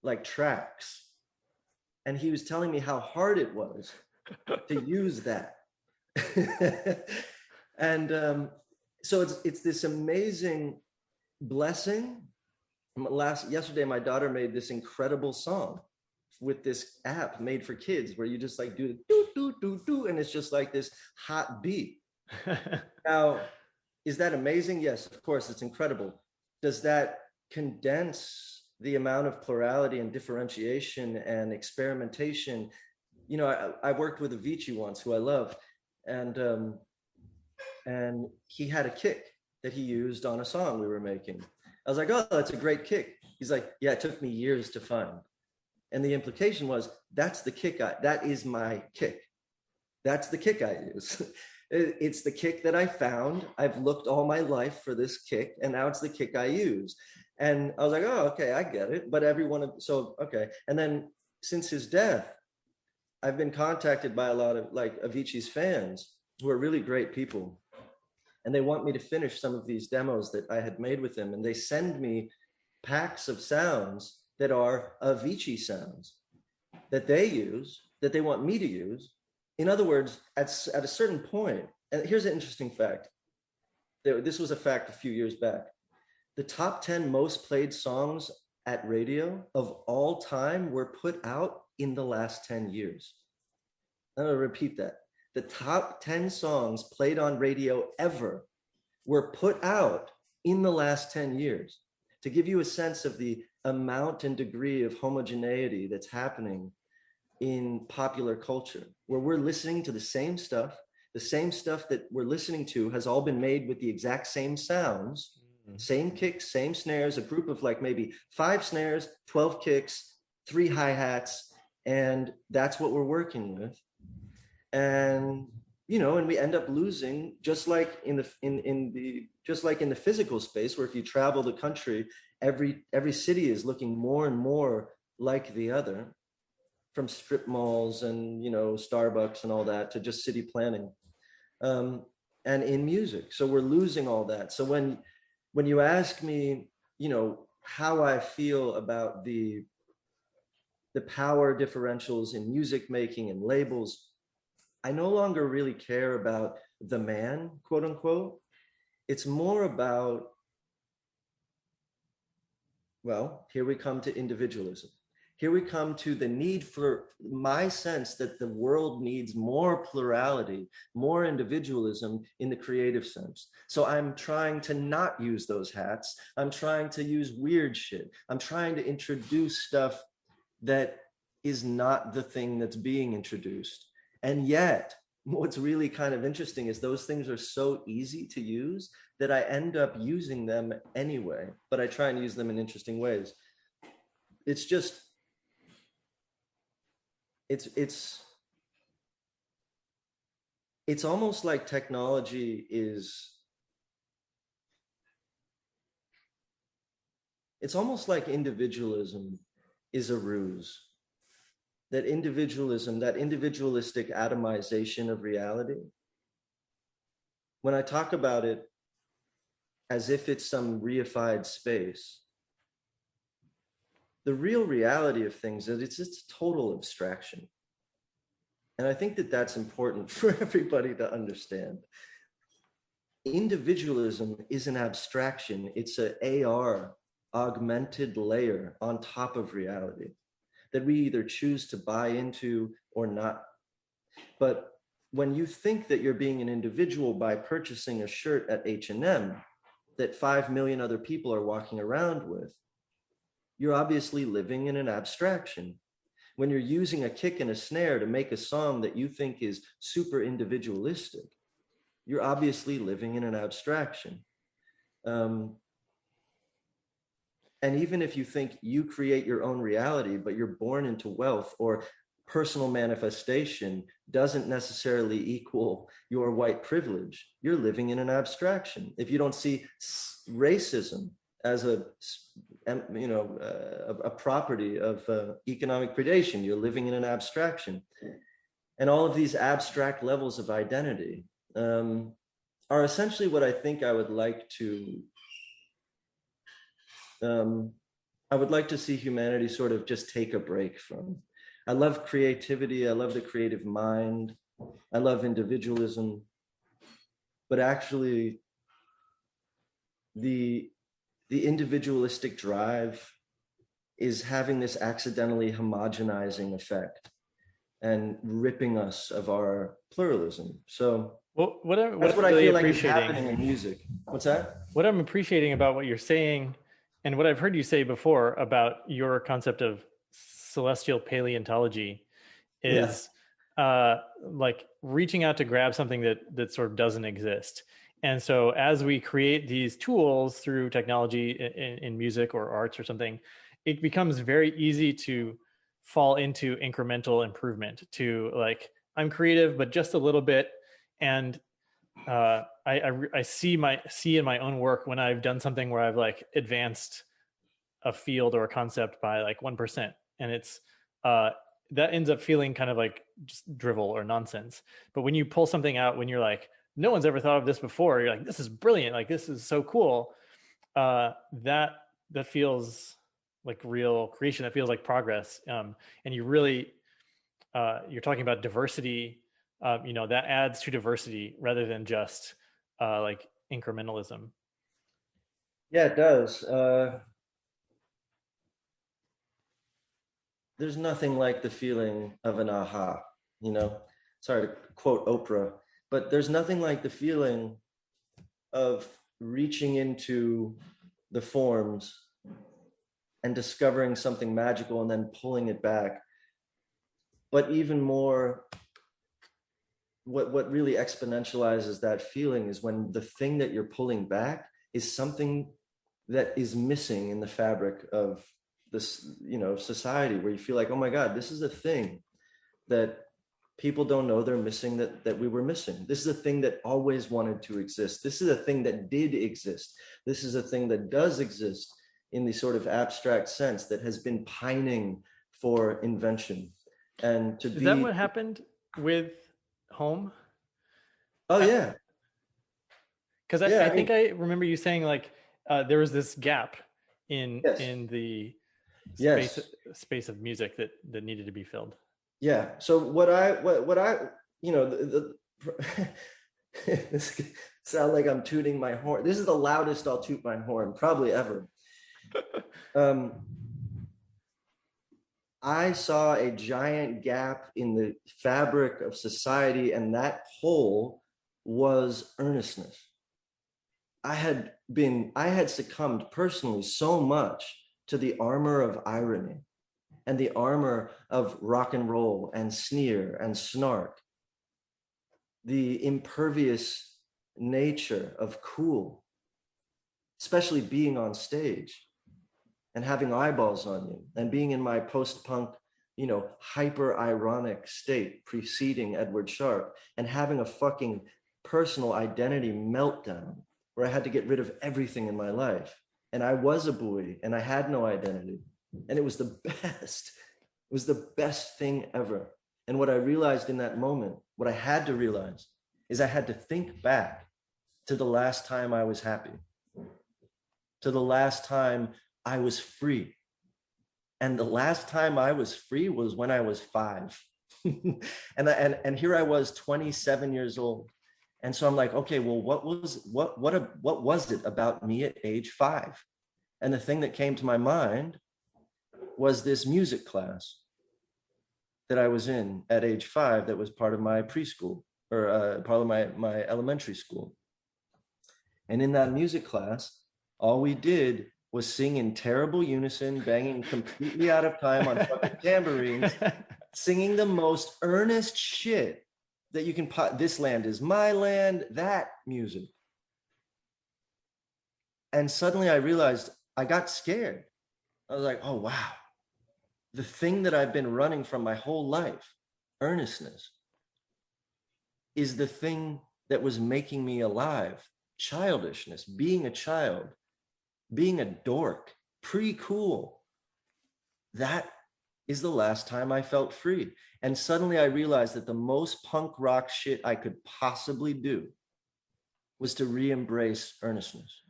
like tracks. And he was telling me how hard it was to use that. And so it's this amazing blessing. Yesterday, my daughter made this incredible song with this app made for kids where you just like do do do do do, and it's just like this hot beat. Now, is that amazing? Yes, of course, it's incredible. Does that condense the amount of plurality and differentiation and experimentation? I worked with Avicii once, who I love, and he had a kick that he used on a song we were making. I was like, oh, that's a great kick. He's like, yeah, it took me years to find. And the implication was, that is my kick. That's the kick I use. It's the kick that I found. I've looked all my life for this kick, and now it's the kick I use. And I was like, oh, okay, I get it. But okay. And then since his death, I've been contacted by a lot of like Avicii's fans who are really great people. And they want me to finish some of these demos that I had made with him. And they send me packs of sounds that are Avicii sounds that they use, that they want me to use. In other words, at a certain point, and here's an interesting fact. This was a fact a few years back. The top 10 most played songs at radio of all time were put out in the last 10 years. I'm going to repeat that. The top 10 songs played on radio ever were put out in the last 10 years. To give you a sense of the amount and degree of homogeneity that's happening in popular culture, where we're listening to the same stuff that we're listening to has all been made with the exact same sounds, same kicks, same snares, a group of like maybe 5 snares, 12 kicks, 3 hi-hats, and that's what we're working with. And and we end up losing, just like in the physical space, where if you travel the country, every city is looking more and more like the other, from strip malls and Starbucks and all that to just city planning, and in music. So we're losing all that. So when you ask me, how I feel about the the power differentials in music making and labels. I no longer really care about the man, quote unquote. It's more about, well, here we come to individualism. Here we come to the need for my sense that the world needs more plurality, more individualism in the creative sense. So I'm trying to not use those hats. I'm trying to use weird shit. I'm trying to introduce stuff that is not the thing that's being introduced. And yet, what's really kind of interesting is those things are so easy to use that I end up using them anyway, but I try and use them in interesting ways. It's just, it's it's almost like technology is, it's almost like individualism is a ruse. That individualism, that individualistic atomization of reality, when I talk about it as if it's some reified space, the real reality of things is it's total abstraction. And I think that that's important for everybody to understand. Individualism is an abstraction. It's an AR, augmented layer on top of reality that we either choose to buy into or not. But when you think that you're being an individual by purchasing a shirt at H&M that 5 million other people are walking around with, you're obviously living in an abstraction. When you're using a kick and a snare to make a song that you think is super individualistic, you're obviously living in an abstraction. And even if you think you create your own reality, but you're born into wealth, or personal manifestation doesn't necessarily equal your white privilege, you're living in an abstraction. If you don't see racism as a property of economic predation, you're living in an abstraction. And all of these abstract levels of identity are essentially what I think I would like to see humanity sort of just take a break from. I love creativity. I love the creative mind. I love individualism. But actually, the individualistic drive is having this accidentally homogenizing effect and ripping us of our pluralism. So that's what I really feel like is happening in music. What's that? What I'm appreciating about what you're saying, and what I've heard you say before about your concept of celestial paleontology, is like reaching out to grab something that sort of doesn't exist. And so as we create these tools through technology in music or arts or something, it becomes very easy to fall into incremental improvement, to like, I'm creative, but just a little bit. And I see in my own work when I've done something where I've like advanced a field or a concept by like 1%, and it's that ends up feeling kind of like just drivel or nonsense. But when you pull something out, when you're like, no one's ever thought of this before, you're like, this is brilliant, like this is so cool. That feels like real creation. That feels like progress. And you really you're talking about diversity. That adds to diversity rather than just like incrementalism. Yeah, it does. There's nothing like the feeling of an aha, sorry to quote Oprah, but there's nothing like the feeling of reaching into the forms and discovering something magical and then pulling it back. But even more, what really exponentializes that feeling is when the thing that you're pulling back is something that is missing in the fabric of this, society, where you feel like, oh my God, this is a thing that people don't know they're missing, that we were missing. This is a thing that always wanted to exist. This is a thing that did exist. This is a thing that does exist in the sort of abstract sense that has been pining for invention. And is that what happened with Home? Oh yeah. Because I think I remember you saying like there was this gap in yes. in the space Yes. space of music that needed to be filled. Yeah. So what I, you know, the this sound like I'm tooting my horn. This is the loudest I'll toot my horn probably ever. Um, I saw a giant gap in the fabric of society, and that hole was earnestness. I had succumbed personally so much to the armor of irony and the armor of rock and roll and sneer and snark, the impervious nature of cool, especially being on stage and having eyeballs on you and being in my post-punk, you know, hyper ironic state preceding Edward Sharpe and having a fucking personal identity meltdown where I had to get rid of everything in my life. And I was a buoy and I had no identity. And it was the best. It was the best thing ever. And what I realized in that moment, what I had to realize is I had to think back to the last time I was happy, to the last time I was free. And the last time I was free was when I was 5. and here I was 27 years old. And so I'm like, okay, well, what was it about me at age 5? And the thing that came to my mind was this music class that I was in at age 5 that was part of my preschool or part of my elementary school. And in that music class, all we did was sing in terrible unison, banging completely out of time on fucking tambourines, singing the most earnest shit that you can this land is my land, that music. And suddenly I realized I got scared. I was like, oh, wow. The thing that I've been running from my whole life, earnestness, is the thing that was making me alive. Childishness, being a child, being a dork, pre-cool. That is the last time I felt free. And suddenly I realized that the most punk rock shit I could possibly do was to re-embrace earnestness.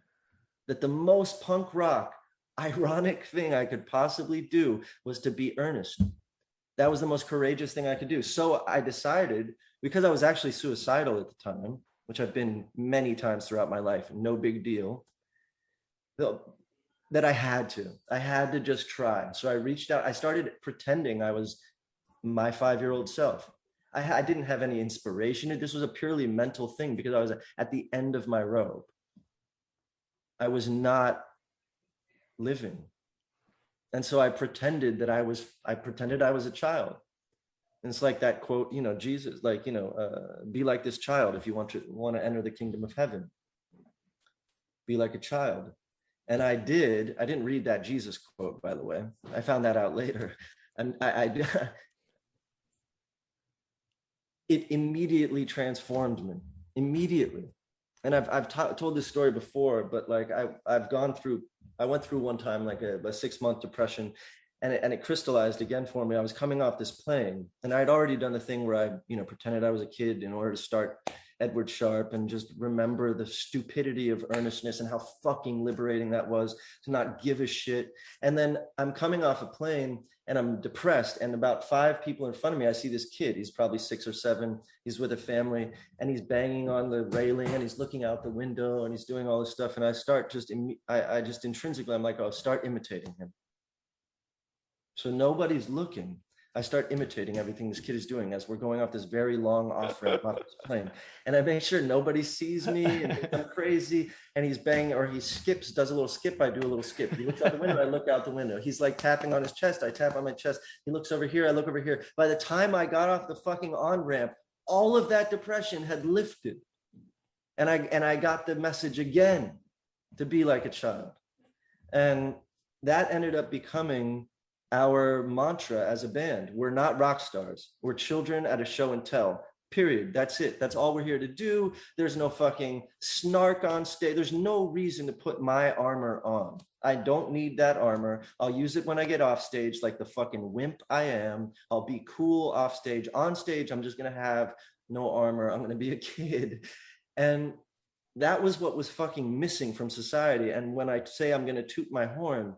That the most punk rock, ironic thing I could possibly do was to be earnest. That was the most courageous thing I could do. So I decided, because I was actually suicidal at the time, which I've been many times throughout my life, no big deal, that I had to just try. So I reached out, I started pretending I was my 5-year-old self. I didn't have any inspiration. This was a purely mental thing because I was at the end of my rope. I was not living. And so I pretended I was a child. And it's like that quote, you know, Jesus, like, you know, be like this child if you want to enter the kingdom of heaven. Be like a child. And I didn't read that Jesus quote, by the way. I found that out later. And it immediately transformed me, immediately. And I've told this story before, but like I went through one time like a 6-month depression, and it crystallized again for me. I was coming off this plane, and I'd already done the thing where I, you know, pretended I was a kid in order to start Edward Sharpe and just remember the stupidity of earnestness and how fucking liberating that was to not give a shit. And then I'm coming off a plane and I'm depressed, and about 5 people in front of me, I see this kid. He's probably 6 or 7. He's with a family, and he's banging on the railing, and he's looking out the window, and he's doing all this stuff. And I start I just intrinsically, I'm like, oh, start imitating him. So nobody's looking. I start imitating everything this kid is doing as we're going off this very long off-ramp off this plane. And I make sure nobody sees me and thinks I'm crazy. And he's banging, or he skips, does a little skip. I do a little skip. He looks out the window. I look out the window. He's like tapping on his chest. I tap on my chest. He looks over here. I look over here. By the time I got off the fucking on-ramp, all of that depression had lifted. And I got the message again to be like a child. And that ended up becoming our mantra as a band. We're not rock stars. We're children at a show and tell. Period. That's it. That's all we're here to do. There's no fucking snark on stage. There's no reason to put my armor on. I don't need that armor. I'll use it when I get off stage like the fucking wimp I am. I'll be cool off stage. On stage, I'm just going to have no armor. I'm going to be a kid. And that was what was fucking missing from society. And when I say I'm going to toot my horn,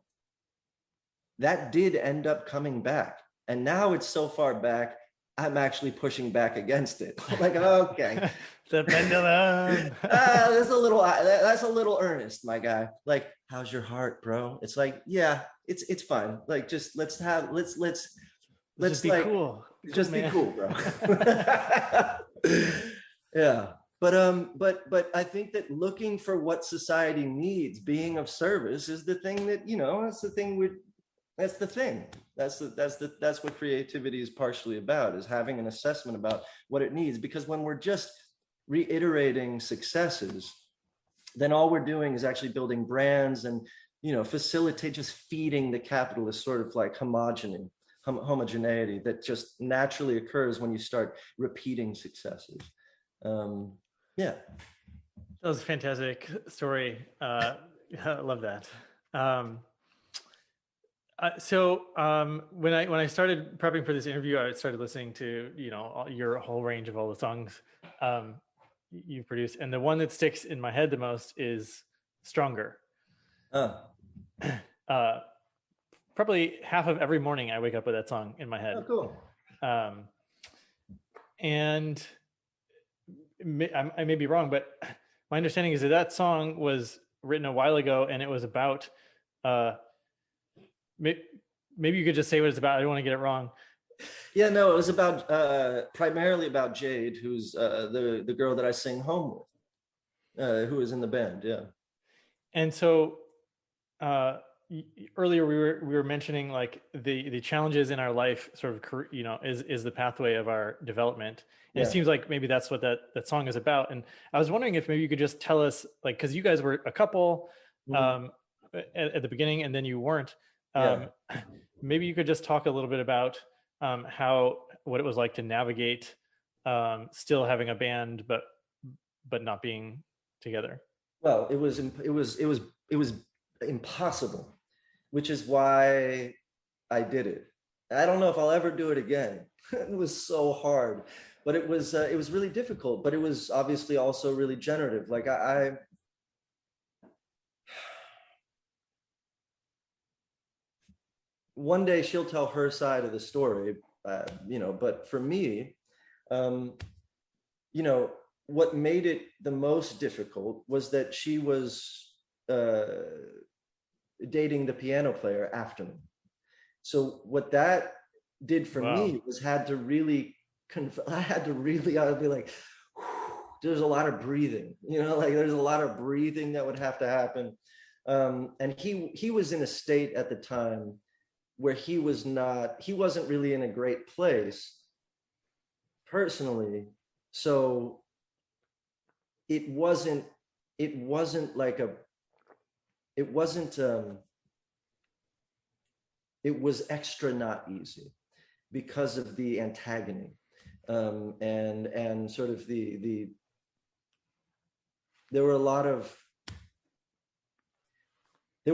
that did end up coming back. And now it's so far back, I'm actually pushing back against it. Like, okay. The pendulum. That's a little earnest, my guy. Like, how's your heart, bro? It's like, yeah, it's fine. Like, just let's Just be like cool. just be Man. cool, bro. Yeah. But I think that looking for what society needs, being of service, is the thing that, that's the thing that's the thing. That's what creativity is partially about, is having an assessment about what it needs. Because when we're just reiterating successes, then all we're doing is actually building brands and, facilitate just feeding the capitalist sort of like homogeneity that just naturally occurs when you start repeating successes. Yeah. That was a fantastic story. I love that. When I started prepping for this interview, I started listening to your whole range of all the songs you've produced, and the one that sticks in my head the most is "Stronger." Probably half of every morning I wake up with that song in my head. Oh, cool. And I may be wrong, but my understanding is that song was written a while ago, and it was about. Maybe you could just say what it's about. I don't want to get it wrong. Yeah, no, it was about primarily about Jade, who's the girl that I sing home with, who is in the band. Yeah. And so earlier we were mentioning like the challenges in our life sort of is the pathway of our development, and it seems like maybe that's what that song is about. And I was wondering if maybe you could just tell us, like, because you guys were a couple at the beginning, and then you weren't. Maybe you could just talk a little bit about what it was like to navigate still having a band but not being together. Well, it was impossible, which is why I did it. I don't know if I'll ever do it again. It was so hard, but it was really difficult, but it was obviously also really generative. Like I one day she'll tell her side of the story, but for me, what made it the most difficult was that she was dating the piano player after me. So what that did for me was I'd be like, there's a lot of breathing, there's a lot of breathing that would have to happen. And he was in a state at the time where he wasn't really in a great place personally. So it was extra not easy because of the antagony, and sort of there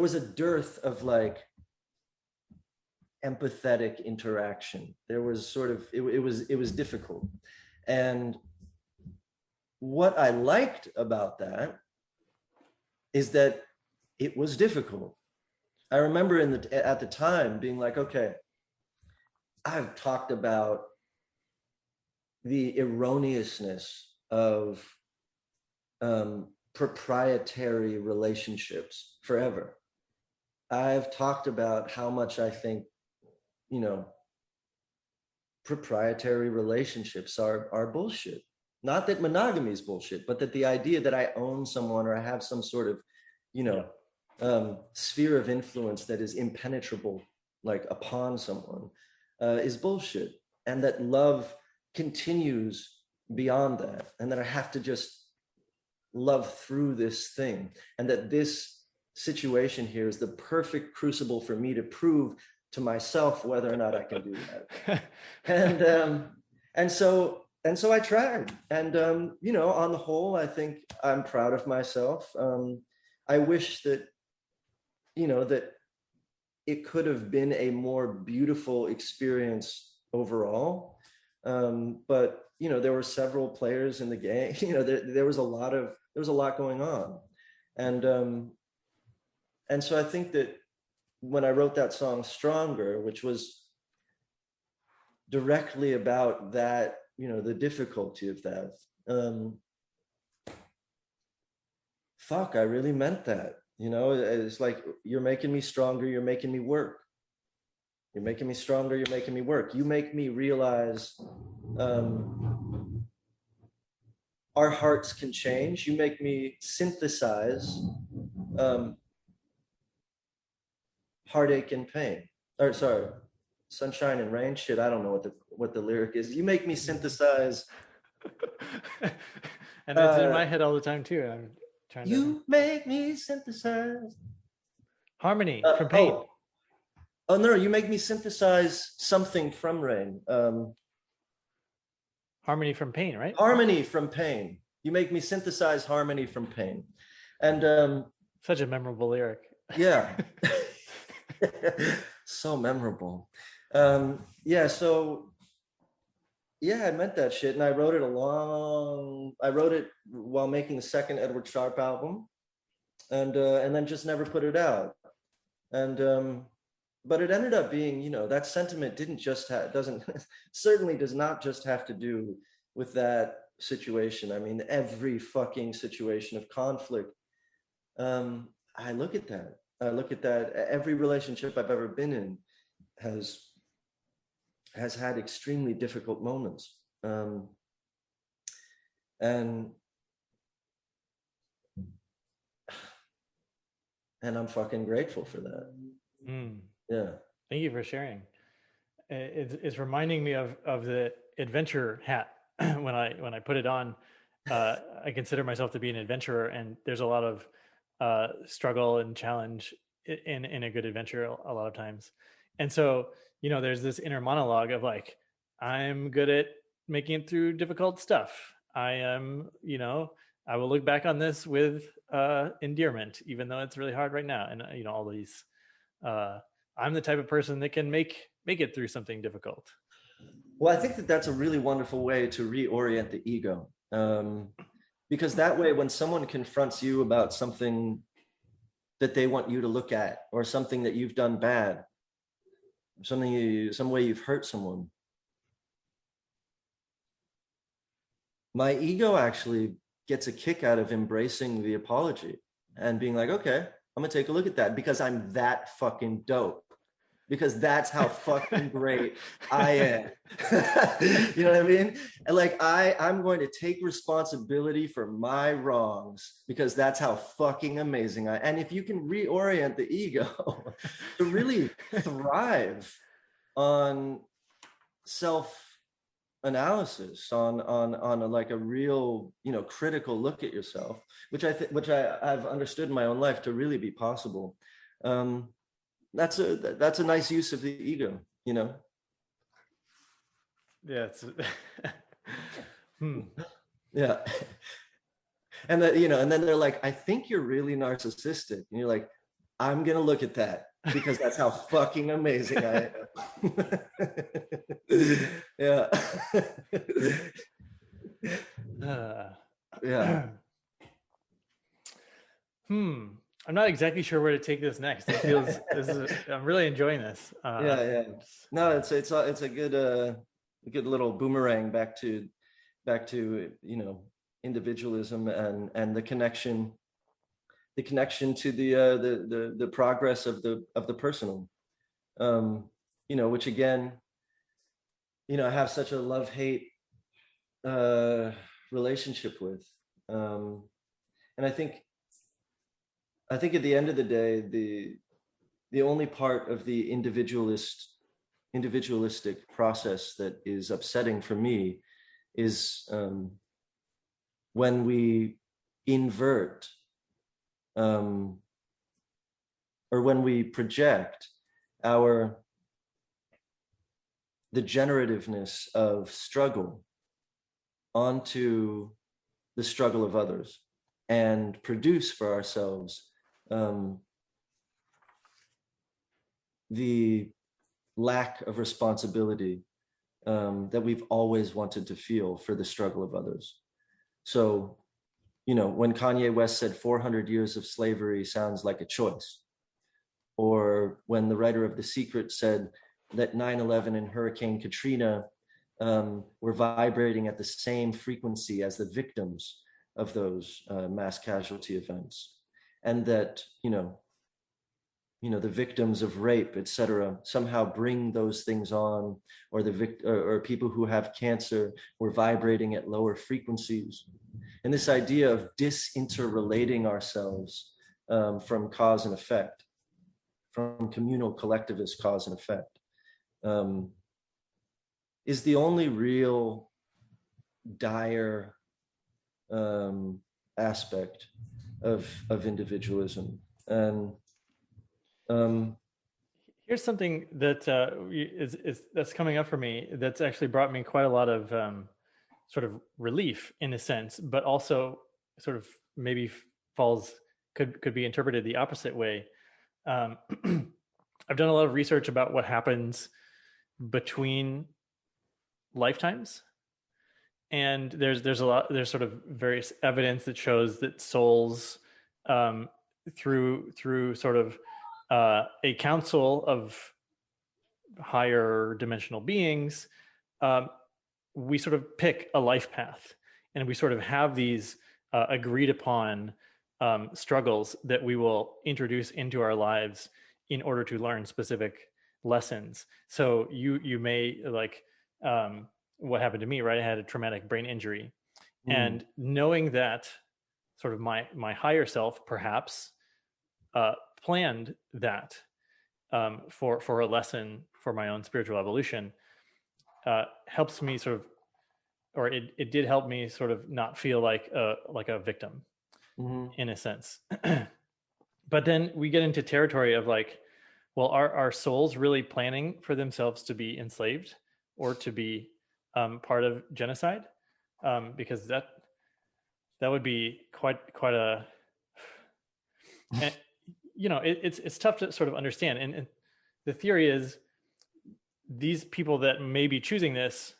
was a dearth of like empathetic interaction. There was sort of, it was difficult. And what I liked about that is that it was difficult. I remember at the time being like, okay, I've talked about the erroneousness of proprietary relationships forever. I've talked about how much I think, proprietary relationships are bullshit. Not that monogamy is bullshit, but that the idea that I own someone or I have some sort of, sphere of influence that is impenetrable, like upon someone, is bullshit. And that love continues beyond that. And that I have to just love through this thing. And that this situation here is the perfect crucible for me to prove to myself whether or not I can do that. And so I tried. And on the whole, I think I'm proud of myself. I wish that that it could have been a more beautiful experience overall. But there were several players in the game. There was a lot going on. And so I think that when I wrote that song Stronger, which was directly about that, you know, the difficulty of that. Fuck, I really meant that. You know, it's like, you're making me stronger, you're making me work. You're making me stronger, you're making me work. You make me realize our hearts can change. You make me synthesize heartache and pain. Or sorry, sunshine and rain. Shit, I don't know what the lyric is. You make me synthesize. And it's in my head all the time too. I'm trying to. You make me synthesize Harmony from Pain. Oh no, you make me synthesize something from Rain. Harmony from Pain, right? Harmony from Pain. You make me synthesize harmony from pain. And such a memorable lyric. Yeah. So memorable. Yeah, so yeah, I meant that shit. And I wrote it while making the second Edward Sharpe album. And then just never put it out. And but it ended up being, you know, that sentiment certainly does not just have to do with that situation. I mean, every fucking situation of conflict. I look at that. Every relationship I've ever been in has had extremely difficult moments. And I'm fucking grateful for that. Yeah. Thank you for sharing. It's reminding me of the adventure hat. when I put it on, I consider myself to be an adventurer, and there's a lot of struggle and challenge in a good adventure a lot of times. And so, you know, there's this inner monologue of like, I'm good at making it through difficult stuff. I am, you know, I will look back on this with endearment, even though it's really hard right now. And, you know, all these, I'm the type of person that can make it through something difficult. Well, I think that's a really wonderful way to reorient the ego. Because that way, when someone confronts you about something that they want you to look at, or something that you've done bad, some way you've hurt someone, my ego actually gets a kick out of embracing the apology and being like, okay, I'm gonna take a look at that because I'm that fucking dope. Because that's how fucking great I am. You know what I mean? And like, I'm going to take responsibility for my wrongs because that's how fucking amazing I am. And if you can reorient the ego to really thrive on self-analysis, on a real, you know, critical look at yourself, which I've understood in my own life to really be possible. That's a nice use of the ego, you know. Yeah, it's Yeah. And that, you know, and then they're like, I think you're really narcissistic, and you're like, I'm gonna look at that because that's how fucking amazing I am. Yeah. Yeah. I'm not exactly sure where to take this next. It feels I'm really enjoying this. Yeah. No, it's a good little boomerang back to you know, individualism and the connection to the progress of the personal. You know, which again, you know, I have such a love-hate relationship with. And I think at the end of the day, the only part of the individualistic process that is upsetting for me is when we invert or when we project the generativeness of struggle onto the struggle of others and produce for ourselves the lack of responsibility that we've always wanted to feel for the struggle of others. So, you know, when Kanye West said 400 years of slavery sounds like a choice, or or when the writer of The Secret said that 9/11 and Hurricane Katrina were vibrating at the same frequency as the victims of those mass casualty events, and that the victims of rape, etc., somehow bring those things on, or or people who have cancer were vibrating at lower frequencies, and this idea of disinterrelating ourselves from cause and effect, from communal collectivist cause and effect, is the only real dire aspect of individualism. And here's something that that's coming up for me. That's actually brought me quite a lot of sort of relief in a sense, but also sort of maybe could be interpreted the opposite way. I've done a lot of research about what happens between lifetimes, and there's sort of various evidence that shows that souls through sort of a council of higher dimensional beings, we sort of pick a life path, and we sort of have these agreed upon struggles that we will introduce into our lives in order to learn specific lessons. So you may, like what happened to me, right? I had a traumatic brain injury, and knowing that sort of my higher self perhaps planned that for a lesson for my own spiritual evolution, helps me sort of, or it did help me sort of not feel like a victim in a sense. But then we get into territory of like, well, are souls really planning for themselves to be enslaved or to be part of genocide? Because that would be quite a, and, it's tough to sort of understand. And the theory is these people that may be choosing this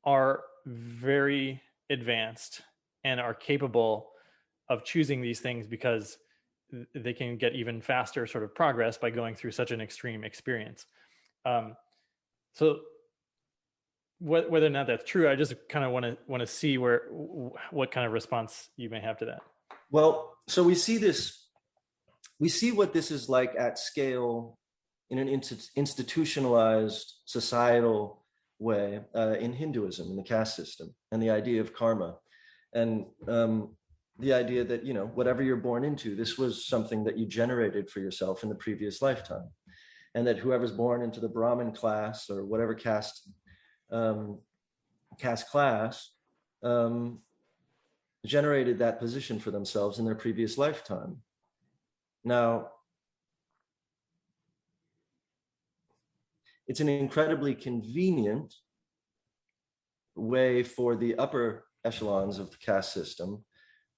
are very advanced and are capable of choosing these things because they can get even faster sort of progress by going through such an extreme experience. So whether or not that's true, I just kind of want to see what kind of response you may have to that. Well, so we see what this is like at scale in an institutionalized societal way in Hinduism, in the caste system, and the idea of karma, and the idea that whatever you're born into, this was something that you generated for yourself in the previous lifetime, and that whoever's born into the Brahmin class or whatever caste class generated that position for themselves in their previous lifetime. Now, it's an incredibly convenient way for the upper echelons of the caste system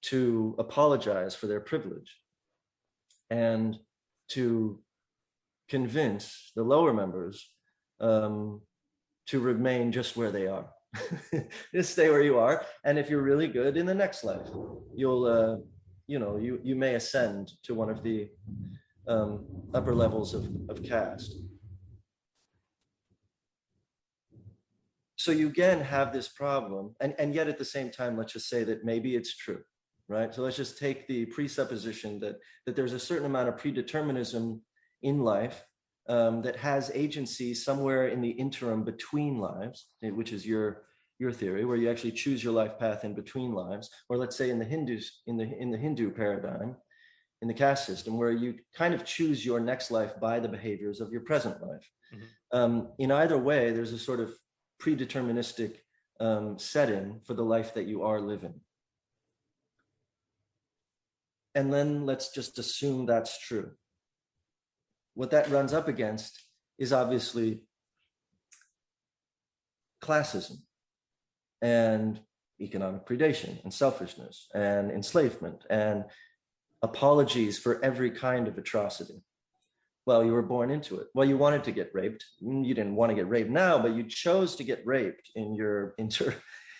to apologize for their privilege and to convince the lower members to remain just where they are. Just stay where you are, and if you're really good in the next life, you'll you may ascend to one of the upper levels of caste. So you again have this problem, and yet at the same time, let's just say that maybe it's true, right? So let's just take the presupposition that there's a certain amount of predeterminism in life that has agency somewhere in the interim between lives, which is your theory, where you actually choose your life path in between lives, or let's say in the Hindu paradigm, in the caste system, where you kind of choose your next life by the behaviors of your present life. In either way, there's a sort of predeterministic setting for the life that you are living. And then let's just assume that's true. What that runs up against is obviously classism and economic predation and selfishness and enslavement and apologies for every kind of atrocity. Well, you were born into it. Well, you wanted to get raped. You didn't want to get raped now, but you chose to get raped in your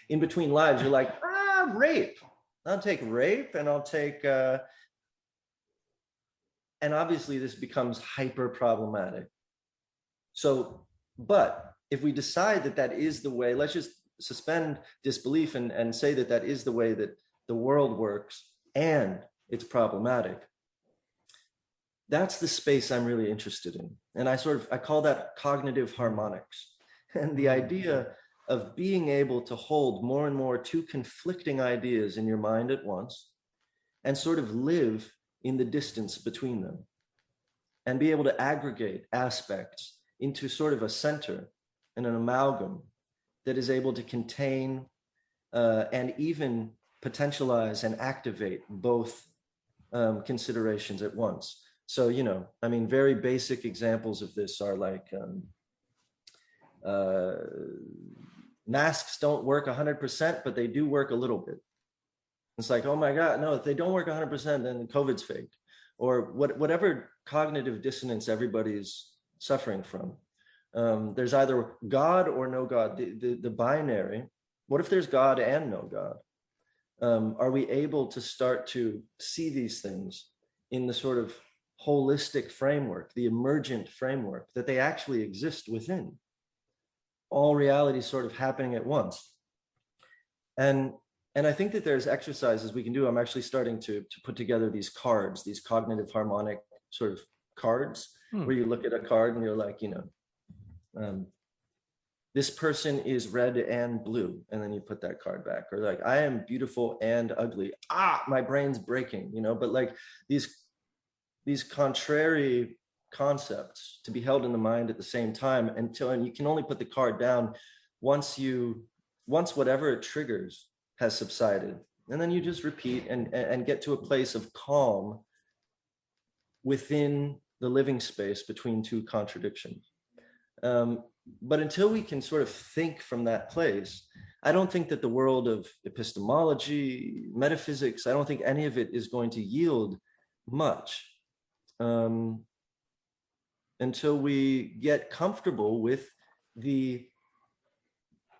in between lives. You're like, rape. I'll take rape, and I'll take And obviously this becomes hyper problematic. So, but if we decide that that is the way, let's just suspend disbelief and say that that is the way that the world works and it's problematic. That's the space I'm really interested in. And I call that cognitive harmonics. And the idea of being able to hold more and more two conflicting ideas in your mind at once and sort of live in the distance between them and be able to aggregate aspects into sort of a center and an amalgam that is able to contain and even potentialize and activate both considerations at once. So, I mean, very basic examples of this are like masks don't work 100%, but they do work a little bit. It's like, oh my God, no, if they don't work 100%, then COVID's fake. Or whatever cognitive dissonance everybody's suffering from. There's either God or no God, the binary. What if there's God and no God? Are we able to start to see these things in the sort of holistic framework, the emergent framework that they actually exist within? All reality sort of happening at once. And I think that there's exercises we can do. I'm actually starting to put together these cards, these cognitive harmonic sort of cards, where you look at a card and you're like, this person is red and blue, and then you put that card back. Or like, I am beautiful and ugly. My brain's breaking, but like these contrary concepts to be held in the mind at the same time and you can only put the card down once whatever it triggers has subsided. And then you just repeat and get to a place of calm within the living space between two contradictions. But until we can sort of think from that place, I don't think that the world of epistemology, metaphysics, I don't think any of it is going to yield much until we get comfortable with the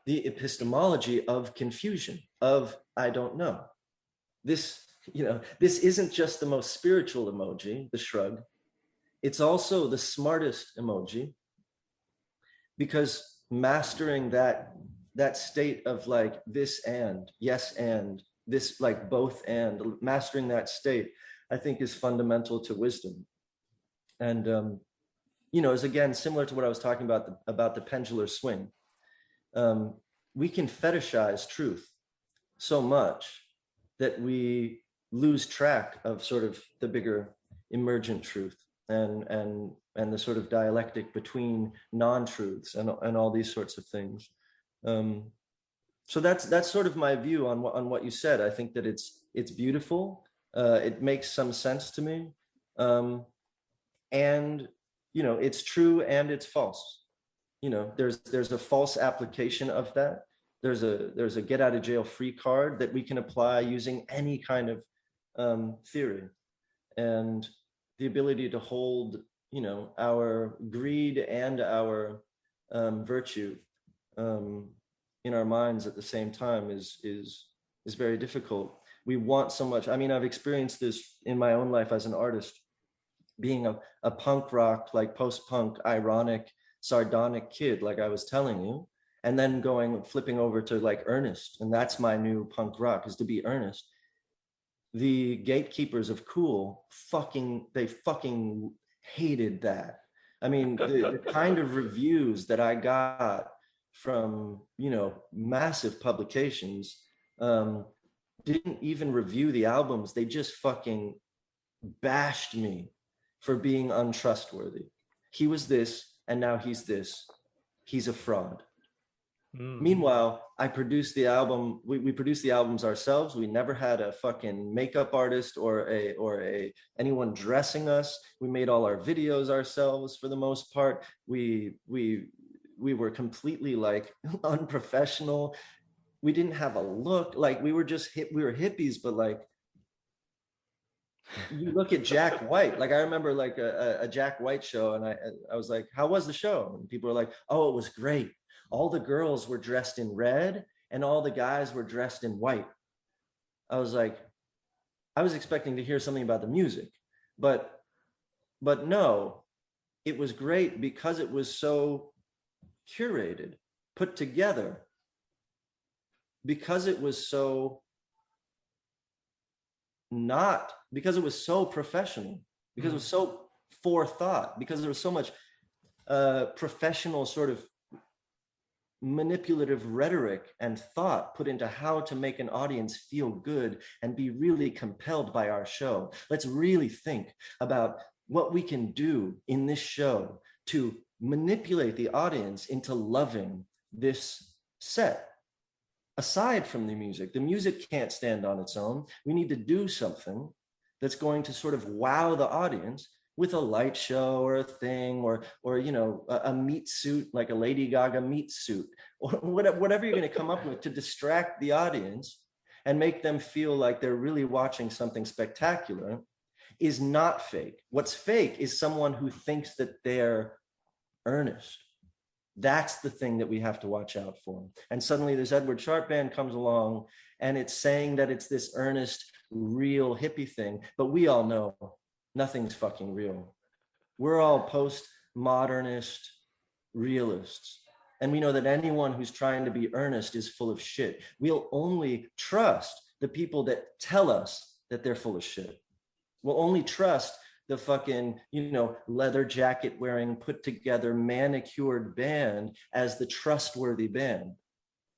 epistemology of confusion, of I don't know. This isn't just the most spiritual emoji, the shrug. It's also the smartest emoji, because mastering that state of like this and yes and this, like both and, mastering that state, I think is fundamental to wisdom. And is again similar to what I was talking about the pendular swing. We can fetishize truth so much that we lose track of sort of the bigger emergent truth and the sort of dialectic between non-truths and all these sorts of things. So that's sort of my view on what you said. I think that it's beautiful. It makes some sense to me. And it's true and it's false. There's a false application of that. There's a get out of jail free card that we can apply using any kind of theory, and the ability to hold our greed and our virtue in our minds at the same time is very difficult. We want so much. I mean, I've experienced this in my own life as an artist, being a punk rock, like post-punk, ironic, sardonic kid, like I was telling you, and then flipping over to like earnest. And that's my new punk rock, is to be earnest. The gatekeepers of cool they fucking hated that. I mean, the kind of reviews that I got from, massive publications, didn't even review the albums. They just fucking bashed me for being untrustworthy. He was this, and now he's this. He's a fraud. Meanwhile, I produced the album. We produced the albums ourselves. We never had a fucking makeup artist or anyone dressing us. We made all our videos ourselves for the most part. We were completely like unprofessional. We didn't have a look. Like we were just we were hippies, but like, you look at Jack White. Like I remember like a Jack White show, and I was like, how was the show? And people were like, oh, it was great. All the girls were dressed in red and all the guys were dressed in white. I was like, I was expecting to hear something about the music, but But no, it was great because it was so curated, put together, because it was so not, because it was so professional, because it was so forethought, because there was so much professional sort of manipulative rhetoric and thought put into how to make an audience feel good and be really compelled by our show. Let's really think about what we can do in this show to manipulate the audience into loving this set. Aside from the music can't stand on its own. We need to do something that's going to sort of wow the audience with a light show or a thing, or you know, a meat suit, like a Lady Gaga meat suit, or whatever you're going to come up with to distract the audience and make them feel like they're really watching something spectacular, is not fake. What's fake is someone who thinks that they're earnest. That's the thing that we have to watch out for. And suddenly this Edward Sharpe band comes along and it's saying that it's this earnest, real hippie thing, but we all know nothing's fucking real. We're all postmodernist realists. And we know that anyone who's trying to be earnest is full of shit. We'll only trust the people that tell us that they're full of shit. We'll only trust the fucking, you know, leather jacket wearing, put together, manicured band as the trustworthy band.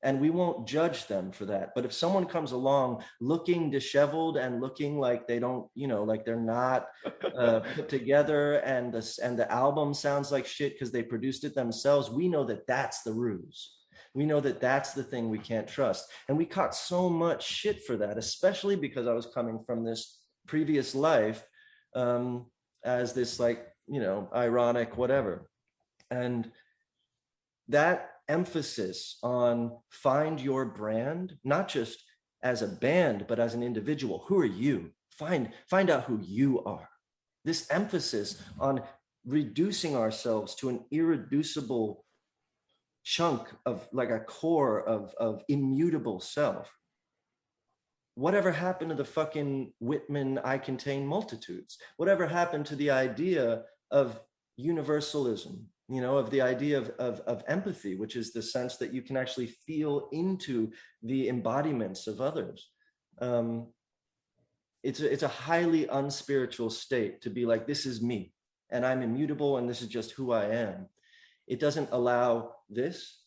And we won't judge them for that. But if someone comes along looking disheveled and looking like they don't, you know, like they're not put together, and the album sounds like shit because they produced it themselves, we know that that's the ruse. We know that that's the thing we can't trust. And we caught so much shit for that, especially because I was coming from this previous life as this, like, you know, ironic whatever. And that emphasis on find your brand, not just as a band, but as an individual. Who are you? Find out who you are. This emphasis on reducing ourselves to an irreducible chunk of, like, a core of immutable self. Whatever happened to the fucking Whitman I contain multitudes? Whatever happened to the idea of universalism, you know, of the idea of empathy, which is the sense that you can actually feel into the embodiments of others? It's a highly unspiritual state to be like, this is me and I'm immutable and this is just who I am. It doesn't allow this.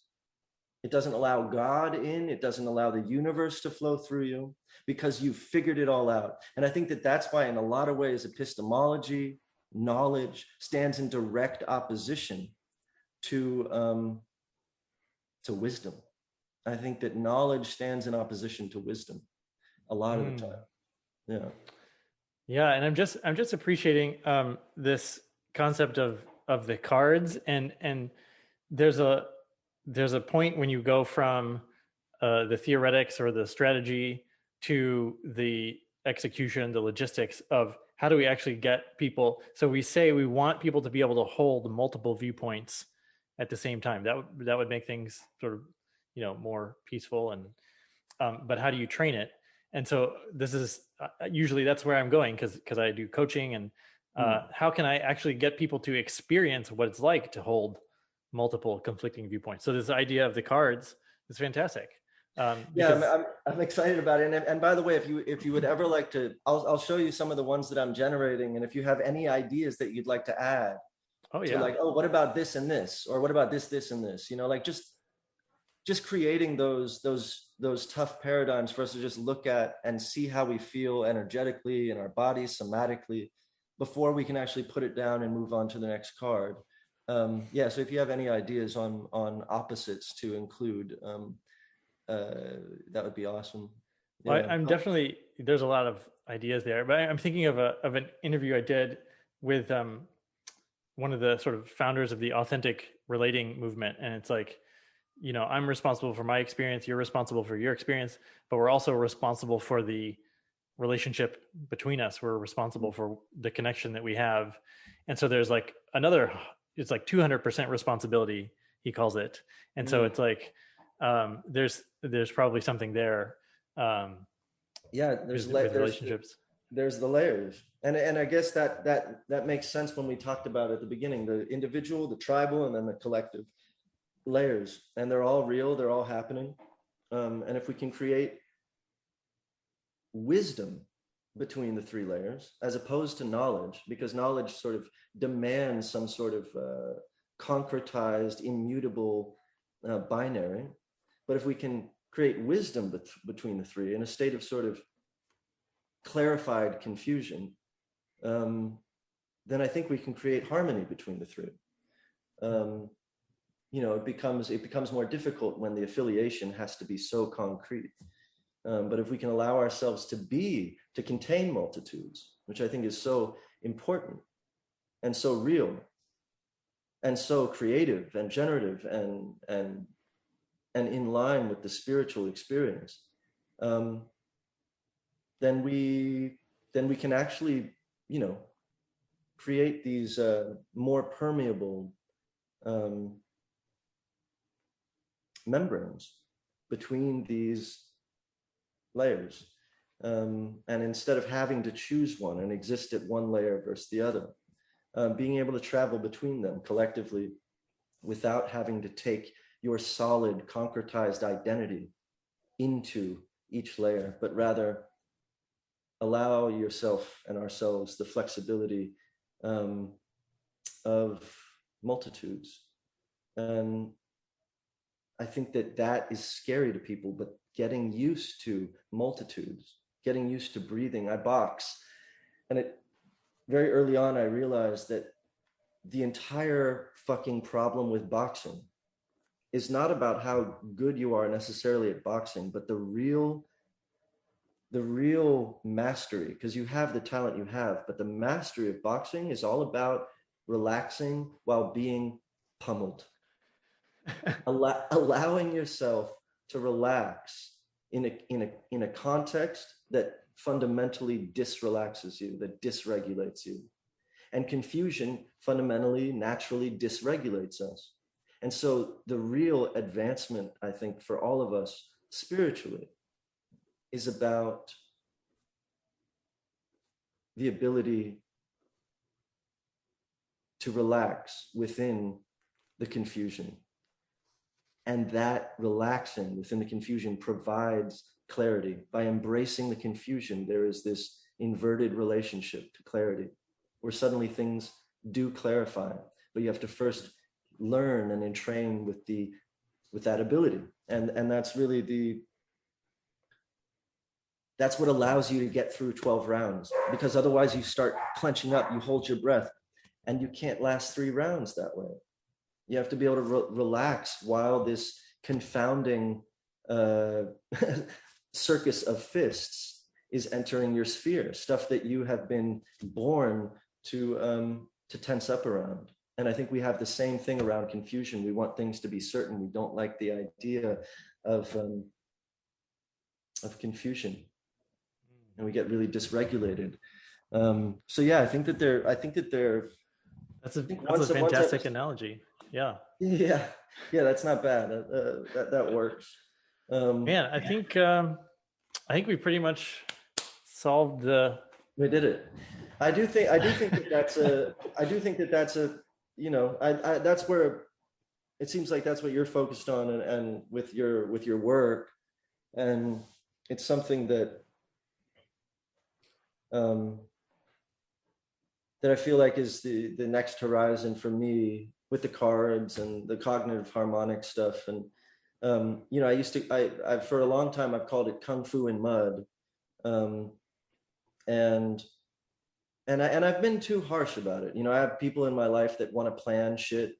It doesn't allow God in. It doesn't allow the universe to flow through you because you've figured it all out. And I think that that's why, in a lot of ways, epistemology, knowledge, stands in direct opposition to wisdom. I think that knowledge stands in opposition to wisdom a lot of the time. Yeah. Yeah, and I'm just appreciating this concept of the cards, and there's a point when you go from the theoretics or the strategy to the execution, the logistics of how do we actually get people. So we say we want people to be able to hold multiple viewpoints at the same time. That would make things sort of, you know, more peaceful. And but how do you train it? And so this is usually that's where I'm going because I do coaching, and how can I actually get people to experience what it's like to hold multiple conflicting viewpoints? So this idea of the cards is fantastic. Yeah, I'm excited about it. And by the way, if you would ever like to, I'll show you some of the ones that I'm generating. And if you have any ideas that you'd like to add, like, oh, what about this and this, or what about this and this? You know, like just creating those tough paradigms for us to just look at and see how we feel energetically in our bodies, somatically, before we can actually put it down and move on to the next card. Yeah, so if you have any ideas on opposites to include, that would be awesome. Yeah. Well, I'm definitely, there's a lot of ideas there, but I'm thinking of an interview I did with one of the sort of founders of the authentic relating movement, and it's like, you know, I'm responsible for my experience, you're responsible for your experience, but we're also responsible for the relationship between us. We're responsible for the connection that we have. And so there's like it's like 200% responsibility, he calls it. And so it's like, there's probably something there. Yeah, there's relationships. there's the layers. And I guess that makes sense when we talked about at the beginning, the individual, the tribal, and then the collective layers. And they're all real, they're all happening. And if we can create wisdom between the three layers, as opposed to knowledge, because knowledge sort of demands some sort of concretized, immutable binary. But if we can create wisdom between the three in a state of sort of clarified confusion, then I think we can create harmony between the three. It becomes more difficult when the affiliation has to be so concrete. But if we can allow ourselves to contain multitudes, which I think is so important and so real and so creative and generative and in line with the spiritual experience, then we can actually, create these more permeable membranes between these layers. And instead of having to choose one and exist at one layer versus the other, being able to travel between them collectively without having to take your solid, concretized identity into each layer, but rather allow yourself and ourselves the flexibility of multitudes. And I think that is scary to people, but getting used to multitudes, getting used to breathing. I box, and very early on, I realized that the entire fucking problem with boxing is not about how good you are necessarily at boxing, but the real mastery, because you have the talent you have, but the mastery of boxing is all about relaxing while being pummeled. Allowing yourself to relax in a context that fundamentally disrelaxes you, that dysregulates you. And confusion fundamentally, naturally dysregulates us. And so the real advancement, I think, for all of us spiritually is about the ability to relax within the confusion. And that relaxing within the confusion provides clarity. By embracing the confusion, there is this inverted relationship to clarity, where suddenly things do clarify, but you have to first learn and entrain with that ability. And that's really that's what allows you to get through 12 rounds, because otherwise you start clenching up, you hold your breath, and you can't last 3 rounds that way. You have to be able to relax while this confounding circus of fists is entering your sphere, stuff that you have been born to tense up around. And I think we have the same thing around confusion. We want things to be certain. We don't like the idea of confusion, and we get really dysregulated. So yeah, I think that they're. That's a fantastic analogy. Yeah. Yeah, that's not bad. That works. Man, I think we pretty much solved the. We did it. I do think that that's a. I do think that that's a. That's where it seems like that's what you're focused on, and with your work, and it's something that that I feel like is the next horizon for me, with the cards and the cognitive harmonic stuff. And I used to I for a long time I've called it kung fu in mud, and I've been too harsh about it. I have people in my life that want to plan shit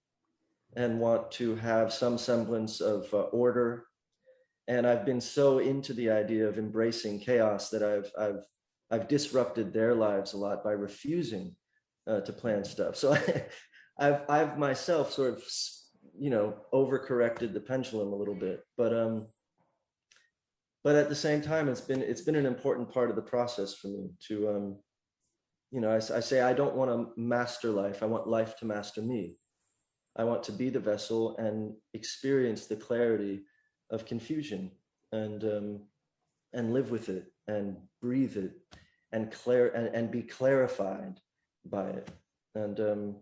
and want to have some semblance of order, and I've been so into the idea of embracing chaos that I've disrupted their lives a lot by refusing to plan stuff. So I've myself sort of, overcorrected the pendulum a little bit, but at the same time, it's been an important part of the process for me to, I say I don't want to master life. I want life to master me. I want to be the vessel and experience the clarity of confusion and live with it and breathe it and be clarified by it. And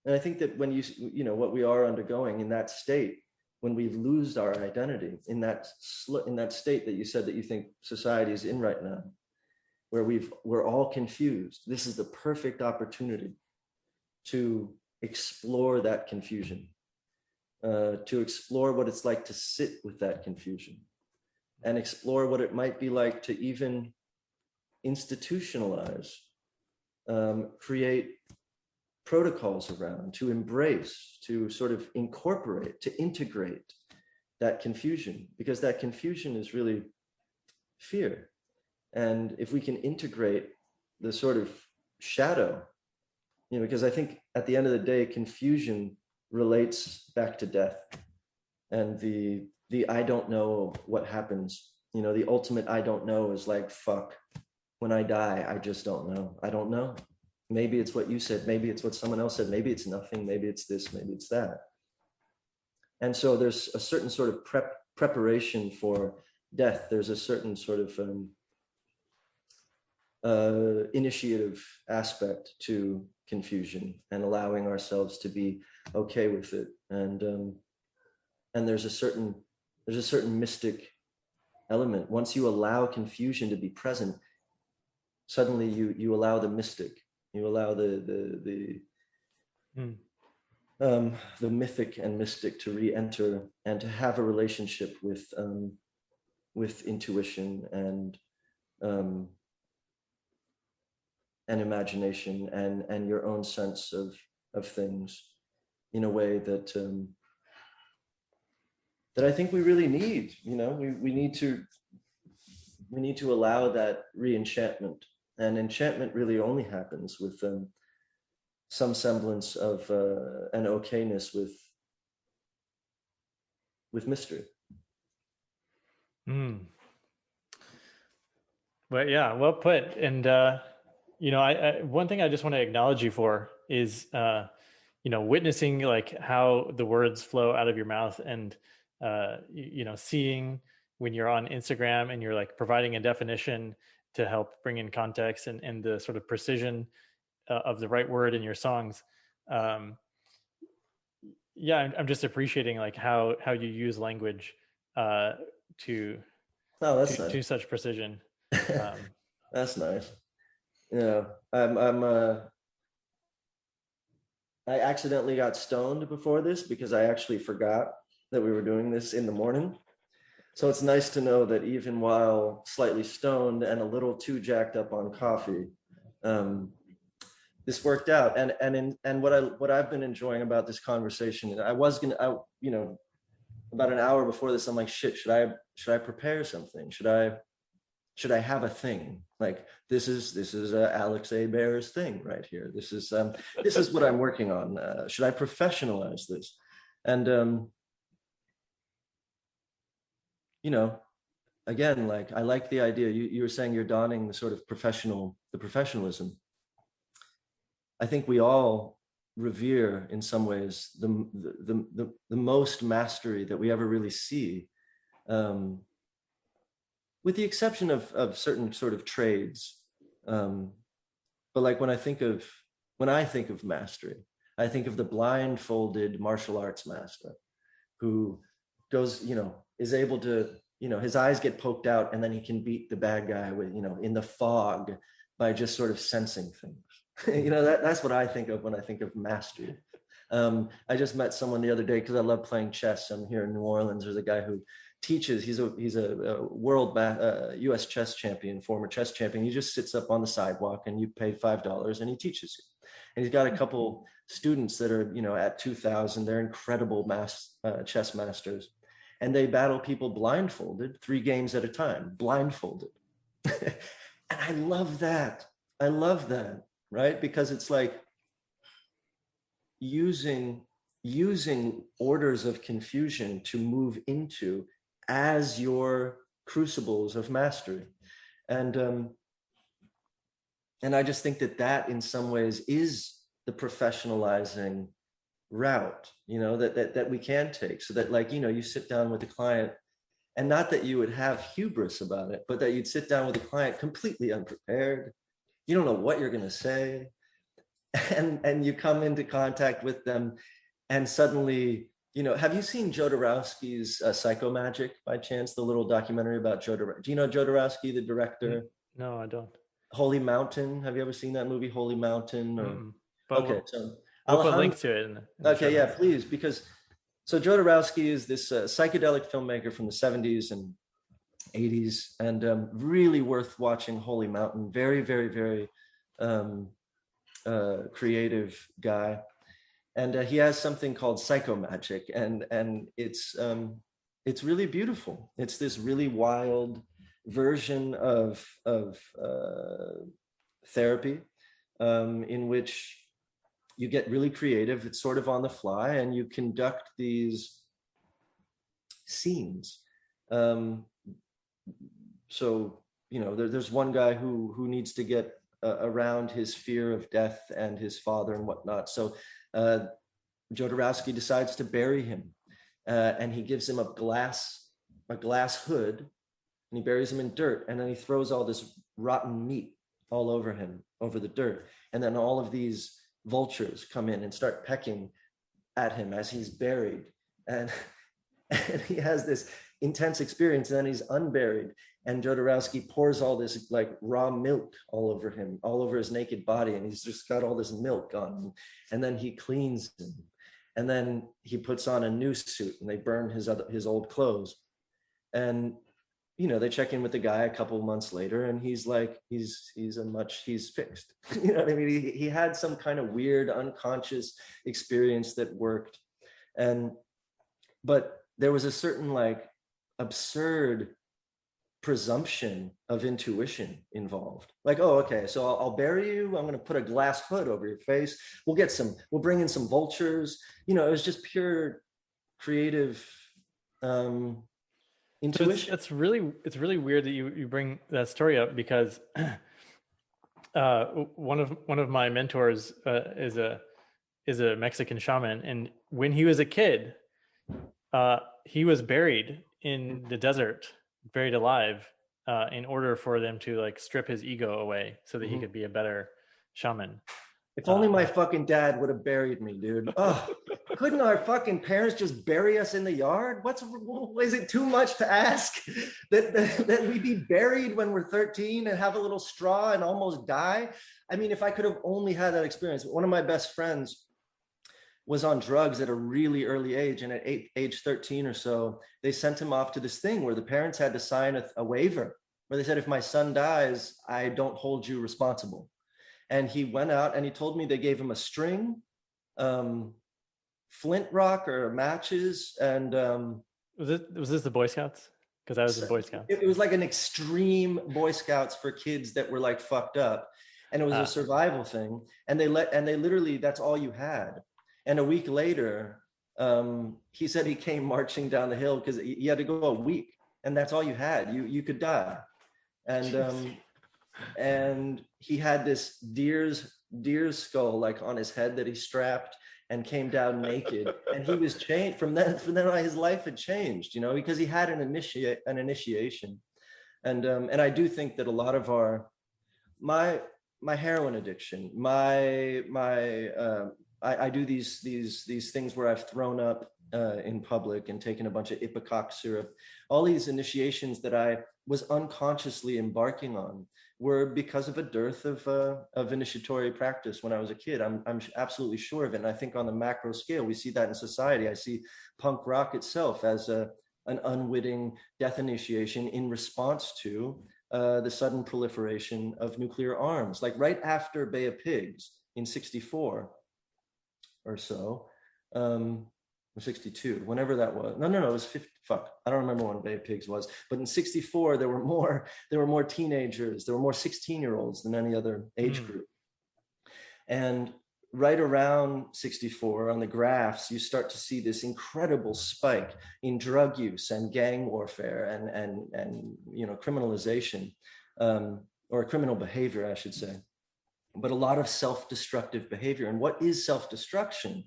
I think that when you know what we are undergoing in that state, when we lose our identity in that state that you said that you think society is in right now, where we're all confused, this is the perfect opportunity to explore that confusion, to explore what it's like to sit with that confusion, and explore what it might be like to even institutionalize, create protocols around, to embrace, to sort of incorporate, to integrate that confusion, because that confusion is really fear. And if we can integrate the sort of shadow, because I think at the end of the day, confusion relates back to death and the I don't know what happens. The ultimate I don't know is like, fuck, when I die, I just don't know. I don't know. Maybe it's what you said. Maybe it's what someone else said. Maybe it's nothing. Maybe it's this. Maybe it's that. And so there's a certain sort of preparation for death. There's a certain sort of initiative aspect to confusion and allowing ourselves to be okay with it. And there's a certain mystic element. Once you allow confusion to be present, suddenly you allow the mystic. You allow the mythic and mystic to re-enter and to have a relationship with intuition and imagination and your own sense of things in a way that that I think we really need. We need to allow that re-enchantment. And enchantment really only happens with some semblance of an okayness with mystery. But yeah, well put. And I one thing I just want to acknowledge you for is witnessing like how the words flow out of your mouth, and seeing when you're on Instagram and you're like providing a definition to help bring in context and the sort of precision of the right word in your songs. I'm just appreciating like how you use language to That's nice. to such precision. That's nice. I accidentally got stoned before this because I actually forgot that we were doing this in the morning. So it's nice to know that even while slightly stoned and a little too jacked up on coffee, this worked out. And what I've been enjoying about this conversation, and about an hour before this, I'm like, shit, should I prepare something? Should I have a thing? Like this is Alex Ebert's thing right here. This is what I'm working on. Should I professionalize this? And again, like I like the idea. You were saying you're donning the sort of professionalism. I think we all revere in some ways the most mastery that we ever really see, with the exception of certain sort of trades. But like when I think of mastery, I think of the blindfolded martial arts master who goes, is able to, his eyes get poked out and then he can beat the bad guy with, in the fog by just sort of sensing things. That's what I think of when I think of mastery. I just met someone the other day because I love playing chess. I'm here in New Orleans. There's a guy who teaches. He's a world U.S. chess champion, former chess champion. He just sits up on the sidewalk and you pay $5 and he teaches you. And he's got a couple students that are, at 2,000. They're incredible chess masters. And they battle people blindfolded, 3 games at a time, blindfolded. And I love that. Right? Because it's like using orders of confusion to move into as your crucibles of mastery. And I just think that in some ways is the professionalizing route, that we can take, so that, like, you sit down with a client And not that you would have hubris about it, but that you'd sit down with a client completely unprepared. You don't know what you're going to say. And you come into contact with them, and suddenly, have you seen Jodorowsky's Psychomagic by chance, the little documentary about Jodorowsky? Do you know Jodorowsky, the director? No, I don't. Holy Mountain. Have you ever seen that movie, Holy Mountain? Or But okay, so we'll put links to it in the show okay, yeah, notes. please, because so Jodorowsky is this psychedelic filmmaker from the 70s and 80s, and really worth watching. Holy Mountain, very, very, very creative guy, and he has something called Psychomagic, and it's really beautiful. It's this really wild version of therapy, in which you get really creative. It's sort of on the fly, and you conduct these scenes. So there's one guy who needs to get around his fear of death and his father and whatnot. So Jodorowsky decides to bury him, and he gives him a glass hood, and he buries him in dirt, and then he throws all this rotten meat all over him, over the dirt, and then all of these vultures come in and start pecking at him as he's buried, and he has this intense experience, and then he's unburied, and Jodorowsky pours all this like raw milk all over him, all over his naked body, and he's just got all this milk on him, and then he cleans him, and then he puts on a new suit, and they burn his old clothes, and they check in with the guy a couple of months later, and he's like, he's fixed. You know what I mean? He had some kind of weird unconscious experience that worked, but there was a certain like absurd presumption of intuition involved. Like, oh, okay, so I'll bury you. I'm going to put a glass hood over your face. We'll bring in some vultures. It was just pure creative intuition. So it's really weird that you bring that story up, because one of my mentors is a Mexican shaman, and when he was a kid, he was buried in the desert, buried alive, in order for them to like strip his ego away so that he could be a better shaman. If only my fucking dad would have buried me, dude. Oh, couldn't our fucking parents just bury us in the yard? Is it too much to ask that we be buried when we're 13 and have a little straw and almost die? I mean, if I could have only had that experience. One of my best friends was on drugs at a really early age, and at age 13 or so, they sent him off to this thing where the parents had to sign a waiver where they said, if my son dies, I don't hold you responsible. And he went out, and he told me they gave him a string, flint rock or matches, and was this the Boy Scouts? Because I was in Boy Scouts. It was like an extreme Boy Scouts for kids that were like fucked up, and it was a survival thing. And they literally, that's all you had. And a week later, he said he came marching down the hill because he had to go a week, and that's all you had. You could die, and he had this deer's skull like on his head that he strapped and came down naked, and he was changed from then on. His life had changed, because he had an initiation, and I do think that a lot of my heroin addiction, I do these things where I've thrown up in public and taken a bunch of ipecac syrup. All these initiations that I was unconsciously embarking on were because of a dearth of initiatory practice when I was a kid. I'm absolutely sure of it. And I think on the macro scale, we see that in society. I see punk rock itself as an unwitting death initiation in response to the sudden proliferation of nuclear arms. Like right after Bay of Pigs in 64 or so, or 62, whenever that was. No, it was 50. Fuck, I don't remember when Bay of Pigs was. But in 64, there were more teenagers. There were more 16-year-olds than any other age group. And right around 64, on the graphs, you start to see this incredible spike in drug use and gang warfare and criminalization, or criminal behavior, I should say. But a lot of self-destructive behavior. And what is self-destruction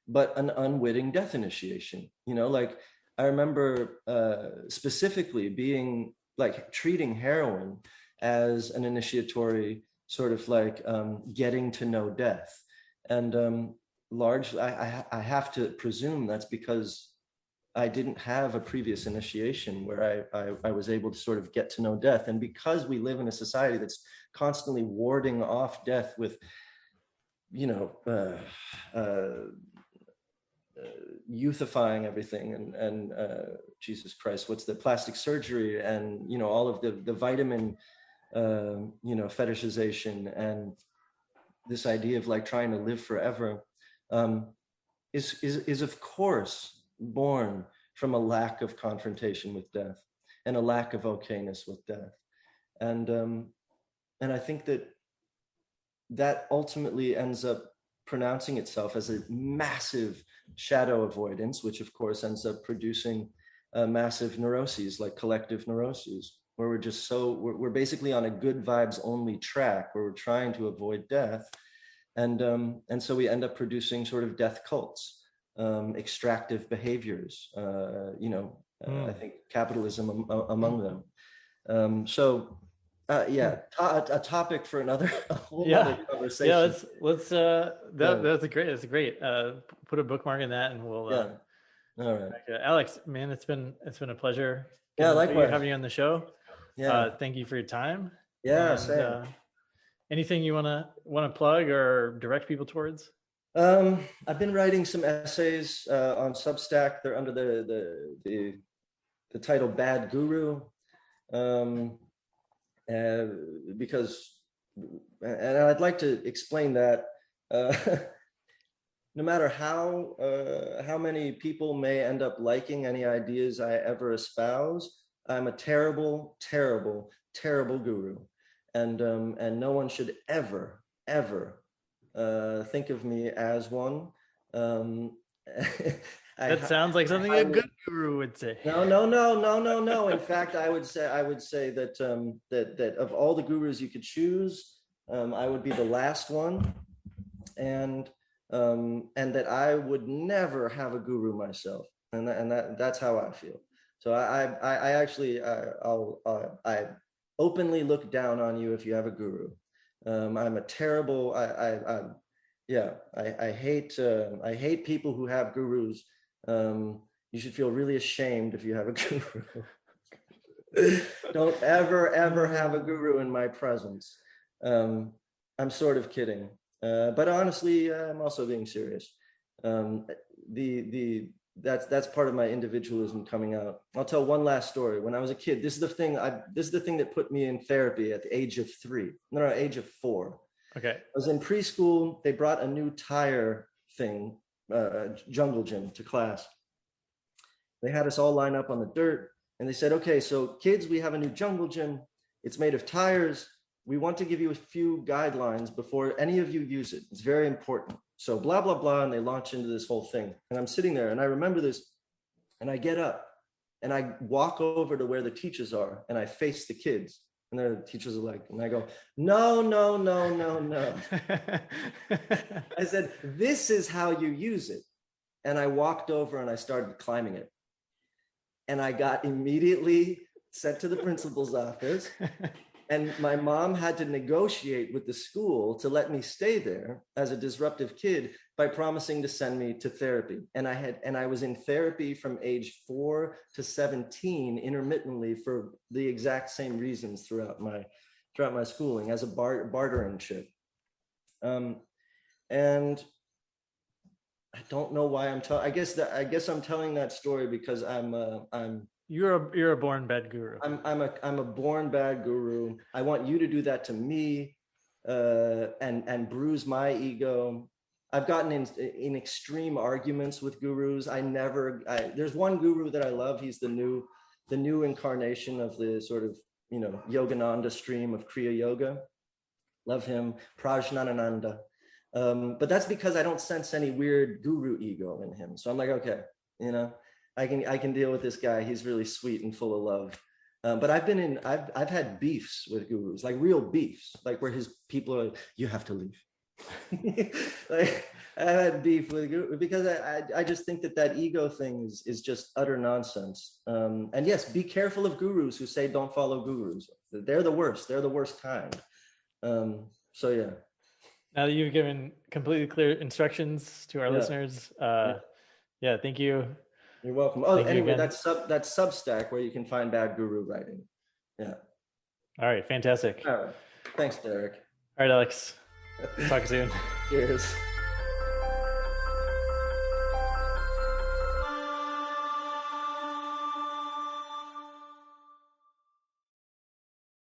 but an unwitting death initiation? Like I remember specifically being like treating heroin as an initiatory sort of like getting to know death. And largely, I have to presume that's because I didn't have a previous initiation where I was able to sort of get to know death. And because we live in a society that's constantly warding off death with, you know, youthifying everything and Jesus Christ, what's the plastic surgery and, you know, all of the vitamin, you know, fetishization and this idea of like trying to live forever is of course born from a lack of confrontation with death and a lack of okayness with death. And I think that that ultimately ends up pronouncing itself as a massive shadow avoidance, which of course ends up producing massive neuroses like collective neuroses, where we're just we're basically on a good vibes only track where we're trying to avoid death. And so we end up producing sort of death cults, extractive behaviors, you know, I think capitalism among them. Yeah, a topic for another a whole other conversation. Yeah, let's that's a great put a bookmark in that, and we'll all right. Alex, man, it's been a pleasure. Yeah, likewise. Having you on the show. Yeah. Thank you for your time. Yeah, and, same. Anything you wanna plug or direct people towards? I've been writing some essays on Substack. They're under the title Bad Guru. Because, and I'd like to explain that no matter how many people may end up liking any ideas I ever espouse, I'm a terrible, terrible, terrible guru, and no one should ever think of me as one. That sounds like something a good guru would say. No. In fact, I would say that that of all the gurus you could choose, I would be the last one, and that I would never have a guru myself, and that's how I feel. So I actually I openly look down on you if you have a guru. I'm a terrible. I hate people who have gurus. You should feel really ashamed if you have a guru. Don't ever have a guru in my presence. I'm sort of kidding, but honestly, I'm also being serious. That's part of my individualism coming out. I'll tell one last story. When I was a kid, this is the thing that put me in therapy at the age of 4. Okay. I was in preschool. They brought a new tire thing, jungle gym, to class. They had us all line up on the dirt, and they said, okay, so kids, we have a new jungle gym. It's made of tires. We want to give you a few guidelines before any of you use it. It's very important. So blah, blah, blah. And they launch into this whole thing. And I'm sitting there and I remember this, and I get up and I walk over to where the teachers are and I face the kids. And the teachers are like, and I go, no. I said, this is how you use it. And I walked over and I started climbing it. And I got immediately sent to the principal's office. And my mom had to negotiate with the school to let me stay there as a disruptive kid by promising to send me to therapy. And I was in therapy from age 4 to 17 intermittently for the exact same reasons throughout my schooling as a bartering chip. And I don't know why I'm telling. I guess I'm telling that story because You're a born bad guru. I'm a born bad guru. I want you to do that to me, and bruise my ego. I've gotten in extreme arguments with gurus. There's one guru that I love. He's the new incarnation of the sort of, you know, Yogananda stream of Kriya Yoga. Love him, Prajnanananda. But that's because I don't sense any weird guru ego in him. So I'm like, okay, you know, I can deal with this guy. He's really sweet and full of love. But I've had beefs with gurus, like real beefs, like where his people are, you have to leave. I had beef with guru because I just think that ego thing is just utter nonsense. And yes, be careful of gurus who say don't follow gurus. They're the worst. They're the worst kind. So yeah, Now that you've given completely clear instructions to our yeah, listeners, yeah. yeah, thank you. You're welcome. Oh, Thank you anyway, again. that's Substack where you can find bad guru writing. Yeah. All right, fantastic. All right. Thanks, Derek. All right, Alex. Talk soon. Cheers.